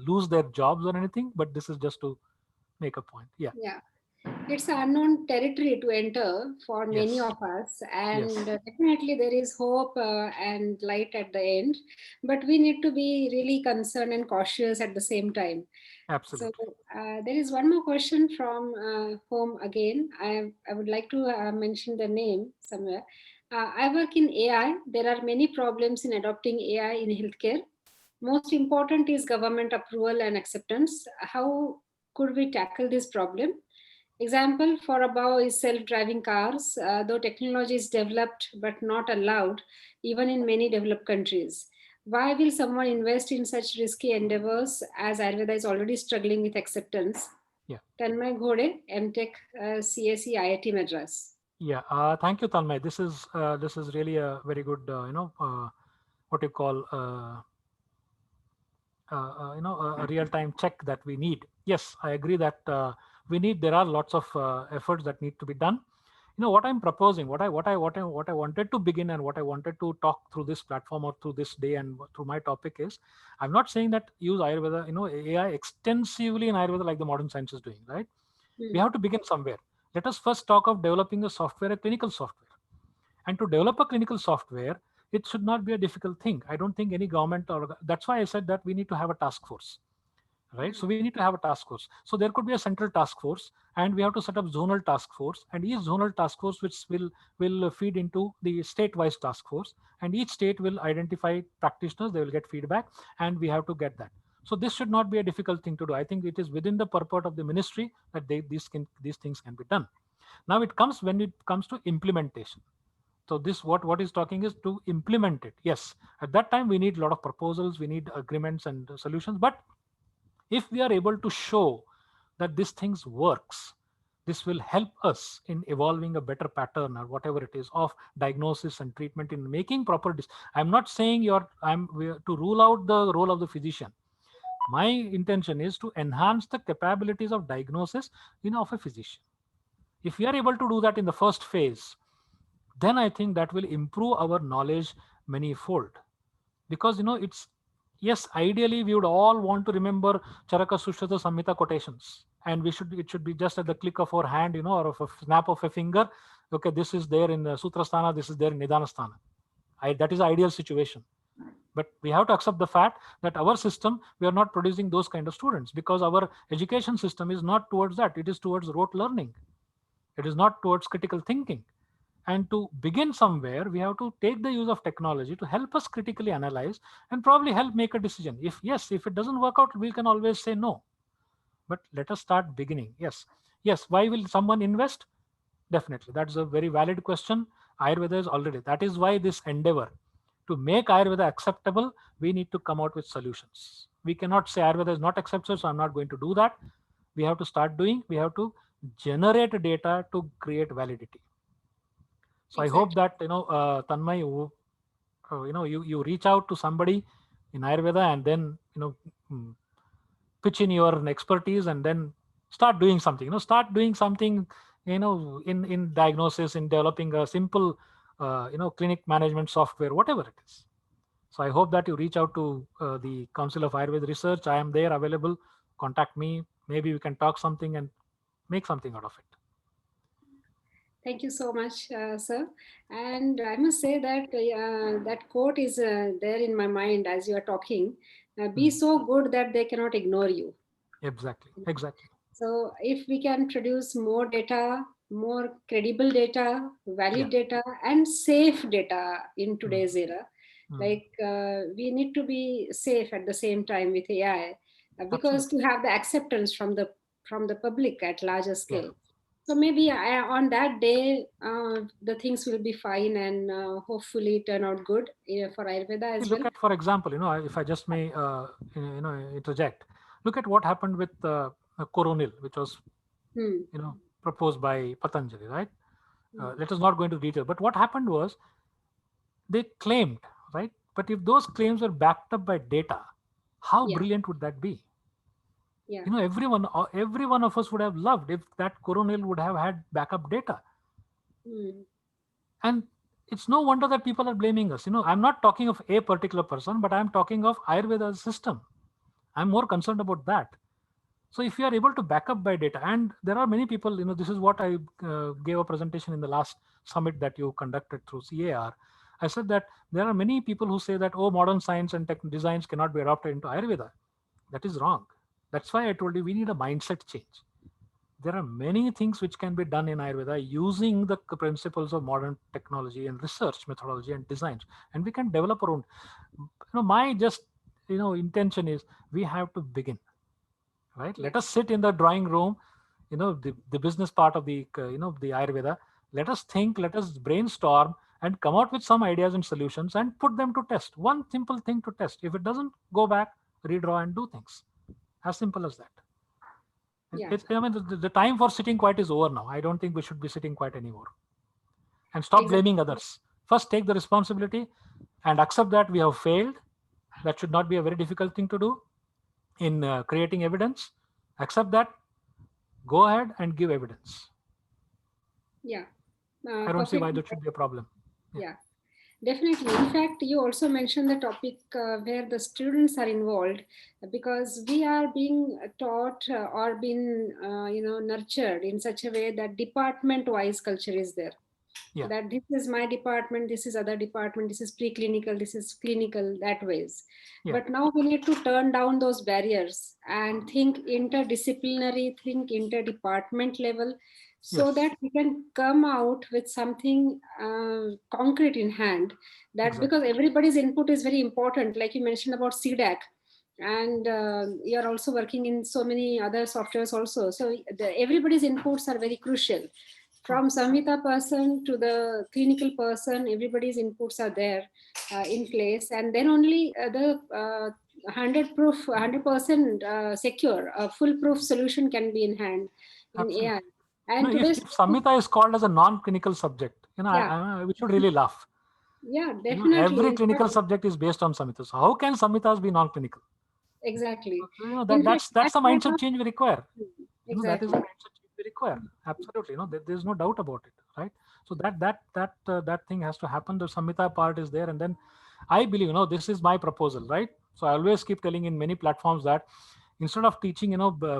lose their jobs or anything, but this is just to make a point. Yeah. It's an unknown territory to enter for many of us, and definitely there is hope and light at the end, but we need to be really concerned and cautious at the same time. Absolutely. So there is one more question from home again. I would like to mention the name somewhere. I work in AI. There are many problems in adopting AI in healthcare. Most important is government approval and acceptance. How could we tackle this problem? Example for above is self-driving cars, though technology is developed but not allowed, even in many developed countries. Why will someone invest in such risky endeavors as Ayurveda is already struggling with acceptance? Tanmay Ghode, MTech, CSE, IIT Madras. Thank you, Tanmay. This is really a very good, what you call, a real-time check that we need. Yes, I agree that there are lots of efforts that need to be done. What I'm proposing, what I wanted to begin, and what I wanted to talk through this platform or through this day and through my topic is, I'm not saying that use Ayurveda, AI extensively in Ayurveda like the modern science is doing, right? We have to begin somewhere. Let us first talk of developing a software, a clinical software. And to develop a clinical software, it should not be a difficult thing. I don't think any government, or that's why I said that we need to have a task force, right? So we need to have a task force. So there could be a central task force, and we have to set up zonal task force, and each zonal task force which will feed into the state-wise task force, and each state will identify practitioners, they will get feedback, and we have to get that. So this should not be a difficult thing to do. I think it is within the purport of the ministry that these things can be done. Now when it comes to implementation. So this what is talking is to implement it. Yes, at that time we need a lot of proposals, we need agreements and solutions. But if we are able to show that this things works, this will help us in evolving a better pattern or whatever it is of diagnosis and treatment, in making proper. I'm not saying to rule out the role of the physician. My intention is to enhance the capabilities of diagnosis of a physician. If we are able to do that in the first phase, then I think that will improve our knowledge manyfold. Because it's, yes, ideally we would all want to remember Charaka Sushrata Samhita quotations, and it should be just at the click of our hand, or of a snap of a finger. Okay, this is there in Sutrasthana, this is there in Nidhanasthana. That is the ideal situation. But we have to accept the fact that our system, we are not producing those kind of students, because our education system is not towards that. It is towards rote learning. It is not towards critical thinking. And to begin somewhere, we have to take the use of technology to help us critically analyze and probably help make a decision. If it doesn't work out, we can always say no. But let us start beginning. Yes. Why will someone invest? Definitely. That's a very valid question. Ayurveda is already. That is why this endeavor to make Ayurveda acceptable, we need to come out with solutions. We cannot say Ayurveda is not acceptable, so I'm not going to do that. We have to start doing. We have to generate data to create validity. So Exactly. I hope that Tanmay, you reach out to somebody in Ayurveda and then pitch in your expertise and then start doing something. Start doing something. In diagnosis, in developing a simple clinic management software, whatever it is. So I hope that you reach out to the Council of Ayurveda Research. I am there available. Contact me. Maybe we can talk something and make something out of it. Thank you so much, sir. And I must say that that quote is there in my mind as you are talking. Be so good that they cannot ignore you. Exactly. So if we can produce more data, more credible data, valid data, and safe data in today's era, like we need to be safe at the same time with AI, because to have the acceptance from the public at larger scale. Yeah. So maybe on that day, the things will be fine and hopefully turn out good for Ayurveda as well. Look at, for example, if I just may, interject. Look at what happened with Coronil, which was, proposed by Patanjali, right? Let us not go into detail. But what happened was, they claimed, right? But if those claims were backed up by data, how brilliant would that be? Yeah. Every one of us would have loved if that Coronil would have had backup data. And it's no wonder that people are blaming us. I'm not talking of a particular person, but I'm talking of Ayurveda's system. I'm more concerned about that. So if you are able to back up by data, and there are many people, this is what I gave a presentation in the last summit that you conducted through CAR. I said that there are many people who say that, modern science and tech designs cannot be adopted into Ayurveda. That is wrong. That's why I told you we need a mindset change. There are many things which can be done in Ayurveda using the principles of modern technology and research methodology and designs, and we can develop our own. My just intention is we have to begin. Right? Let us sit in the drawing room, the business part of the the Ayurveda. Let us think, let us brainstorm and come out with some ideas and solutions and put them to test. One simple thing to test. If it doesn't, go back, redraw and do things. As simple as that. Yeah. The time for sitting quiet is over now. I don't think we should be sitting quiet anymore. And stop blaming others. First, take the responsibility and accept that we have failed. That should not be a very difficult thing to do in creating evidence. Accept that. Go ahead and give evidence. Yeah. I don't see why that should be a problem. Yeah. Definitely. In fact, you also mentioned the topic where the students are involved, because we are being taught or been, nurtured in such a way that department-wise culture is there. Yeah. That this is my department, this is other department, this is preclinical, this is clinical, that ways. Yeah. But now we need to turn down those barriers and think interdisciplinary, think interdepartment level, so that we can come out with something concrete in hand. That because everybody's input is very important, like you mentioned about CDAC, and you're also working in so many other softwares also. So everybody's inputs are very crucial. From Samhita person to the clinical person, everybody's inputs are there in place, and then only the 100% secure, a foolproof solution can be in hand in Absolutely. AI. And if Samhita is called as a non-clinical subject, we should really laugh. Yeah, definitely. Every clinical subject is based on Samhita. So how can Samhitas be non-clinical? Exactly. That's the mindset change we require. Exactly. That is the mindset change we require. Absolutely. There's no doubt about it, right? So that thing has to happen. The Samhita part is there, and then I believe, this is my proposal, right? So I always keep telling in many platforms that instead of teaching,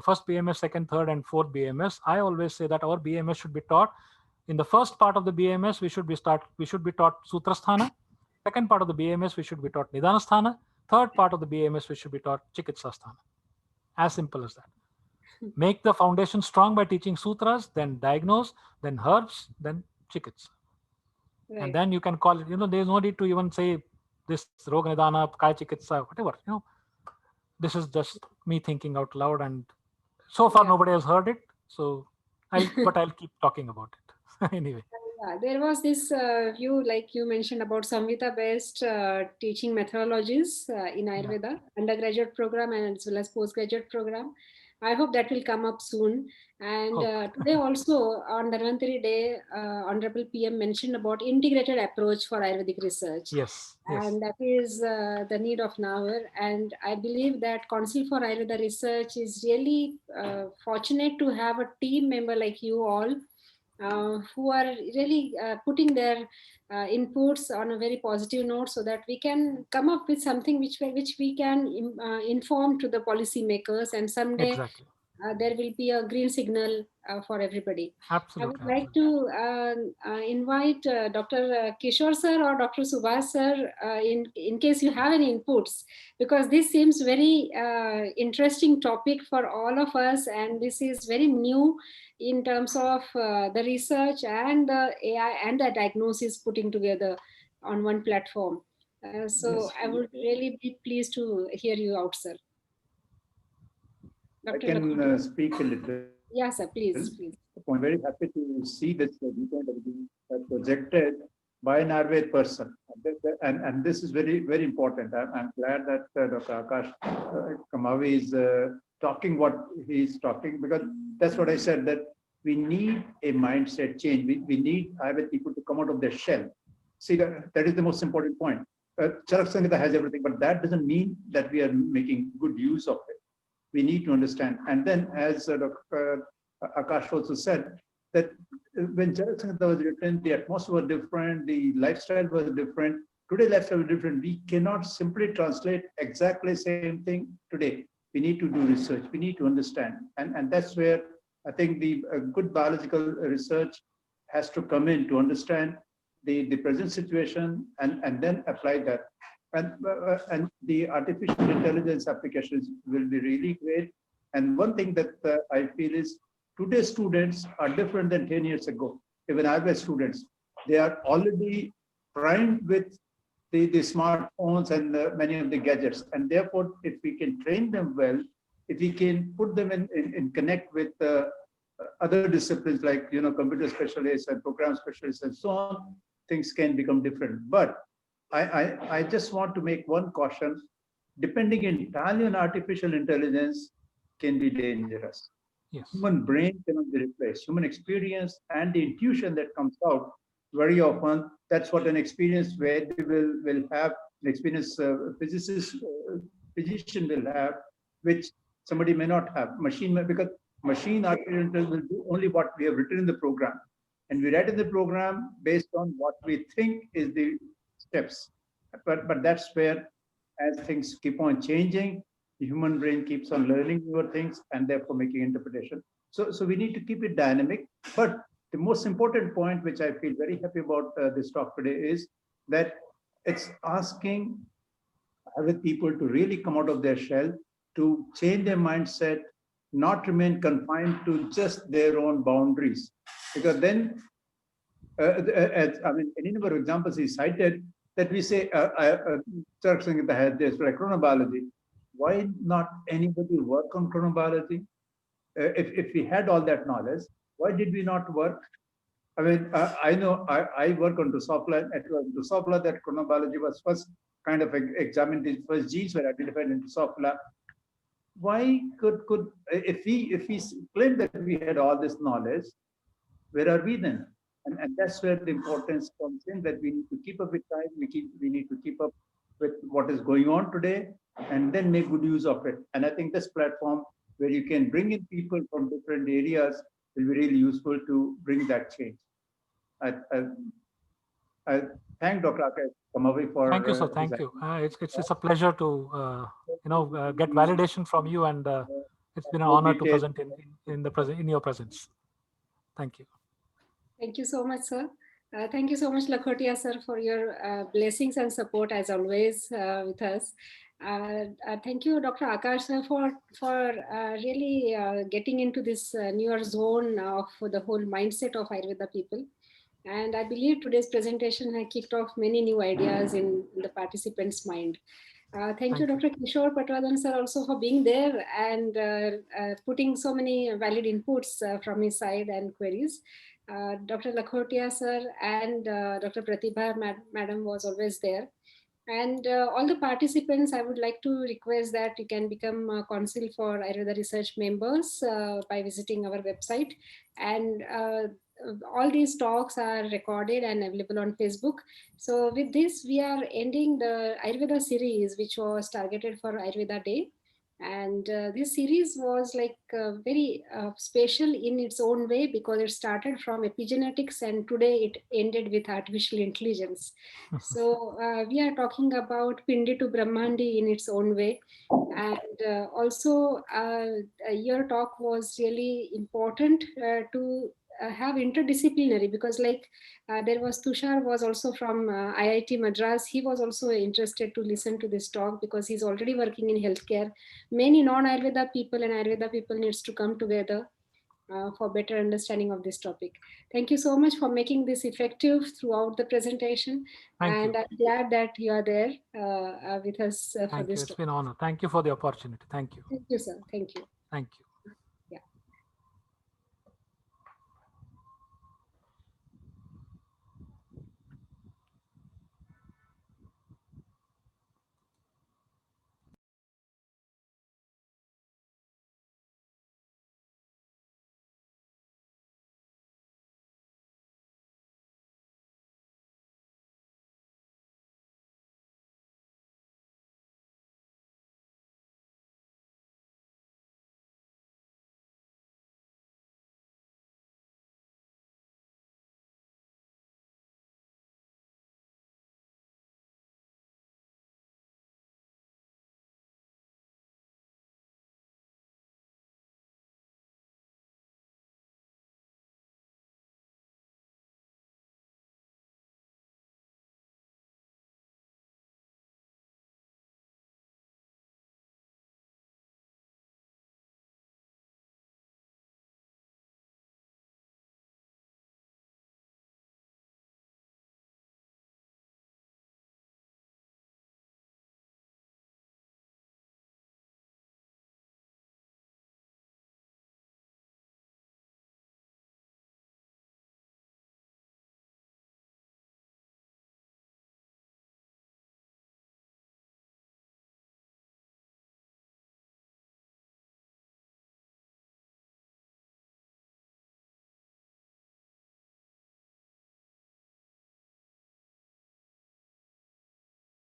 first BMS, second, third, and fourth BMS, I always say that our BMS should be taught in the first part of the BMS. We should be taught Sutrasthana. Second part of the BMS, we should be taught Nidanasthana. Third part of the BMS, we should be taught Chikitsasthana. As simple as that. Make the foundation strong by teaching sutras, then diagnose, then herbs, then Chikitsa. Right. And then you can call it, there's no need to even say this Roga Nidana, Kaya Chikitsa, whatever, This is just me thinking out loud, and so far nobody has heard it. So but I'll keep talking about it. Anyway. Yeah, there was this view, like you mentioned, about Samhita-based teaching methodologies in Ayurveda, undergraduate program and as well as postgraduate program. I hope that will come up soon. And today also on Dhanvantari Day, Honorable PM mentioned about integrated approach for Ayurvedic research. Yes. And that is the need of now. And I believe that Council for Ayurveda Research is really fortunate to have a team member like you all, who are really putting their inputs on a very positive note, so that we can come up with something which we can inform to the policymakers, and someday Exactly. There will be a green signal for everybody. Absolutely. I would like to invite Dr. Kishore sir or Dr. Subhash sir in case you have any inputs, because this seems very interesting topic for all of us, and this is very new in terms of the research and the AI and the diagnosis putting together on one platform. So Yes. I would really be pleased to hear you out, sir. I Dr. can speak a little. Yes, sir, please. I'm very happy to see this projected by an Ayurved person. And this is very, very important. I'm glad that Dr. Akash Kamavi is talking what he's talking, because that's what I said, that we need a mindset change. We need Ayurved people to come out of their shell. See, that is the most important point. Charak Samhita has everything, but that doesn't mean that we are making good use of it. We need to understand. And then, as Dr. Akash also said, that when Charak Samhita was written, the atmosphere was different, the lifestyle was different. Today, lifestyle is different. We cannot simply translate exactly the same thing today. We need to do research. We need to understand. And that's where I think the good biological research has to come in to understand the present situation and then apply that. And the artificial intelligence applications will be really great. And one thing that I feel is today's students are different than 10 years ago. Even Ayurveda students, they are already primed with the smartphones and many of the gadgets. And therefore, if we can train them well, if we can put them in connect with other disciplines like computer specialists and program specialists and so on, things can become different. But I just want to make one caution. Depending entirely on artificial intelligence can be dangerous. Yes. Human brain cannot be replaced. Human experience and the intuition that comes out very often, that's what an experienced Ved will have, an experienced physician will have, which somebody may not have. Because machine artificial intelligence will do only what we have written in the program. And we write in the program based on what we think is the steps. But that's where, as things keep on changing, the human brain keeps on learning newer things and therefore making interpretation. So we need to keep it dynamic. But the most important point, which I feel very happy about this talk today, is that it's asking other people to really come out of their shell, to change their mindset, not remain confined to just their own boundaries. Because then, any number of examples he cited, that we say, Charak Samhita had this, like chronobiology. Why not anybody work on chronobiology? If we had all that knowledge, why did we not work? I mean, I know I work on Drosophila. It was Drosophila that chronobiology was first kind of examined. The first genes were identified in Drosophila. Why could if we claim that we had all this knowledge, where are we then? And that's where the importance comes in, that we need to keep up with time. We need to keep up with what is going on today, and then make good use of it. And I think this platform, where you can bring in people from different areas, will be really useful to bring that change. I I thank Dr. Akash Kamavi for. Thank you, sir. Thank you. It's a pleasure to get validation from you, and it's been an honor to present in your presence. Thank you. Thank you so much, sir. Thank you so much, Lakhotia, sir, for your blessings and support as always with us. Thank you, Dr. Akash, sir, for really getting into this newer zone of the whole mindset of Ayurveda people. And I believe today's presentation has kicked off many new ideas in the participants' mind. Thank you, Dr. Kishore Patwardhan, sir, also for being there and putting so many valid inputs from his side and queries. Dr. Lakhotia, sir, and Dr. Pratibha, madam, was always there. And all the participants, I would like to request that you can become a Council for Ayurveda Research members by visiting our website. And all these talks are recorded and available on Facebook. So with this, we are ending the Ayurveda series, which was targeted for Ayurveda Day. And this series was like very special in its own way because it started from epigenetics and today it ended with artificial intelligence. So we are talking about Pindi to Brahmandi in its own way. And also your talk was really important to have interdisciplinary because like there was Tushar was also from IIT Madras. He was also interested to listen to this talk because he's already working in healthcare. Many non-Ayurveda people and Ayurveda people needs to come together for better understanding of this topic. Thank you so much for making this effective throughout the presentation. I'm glad that you are there with us for this. It's been an honor. Thank you for the opportunity. Thank you. Thank you, sir. Thank you. Thank you.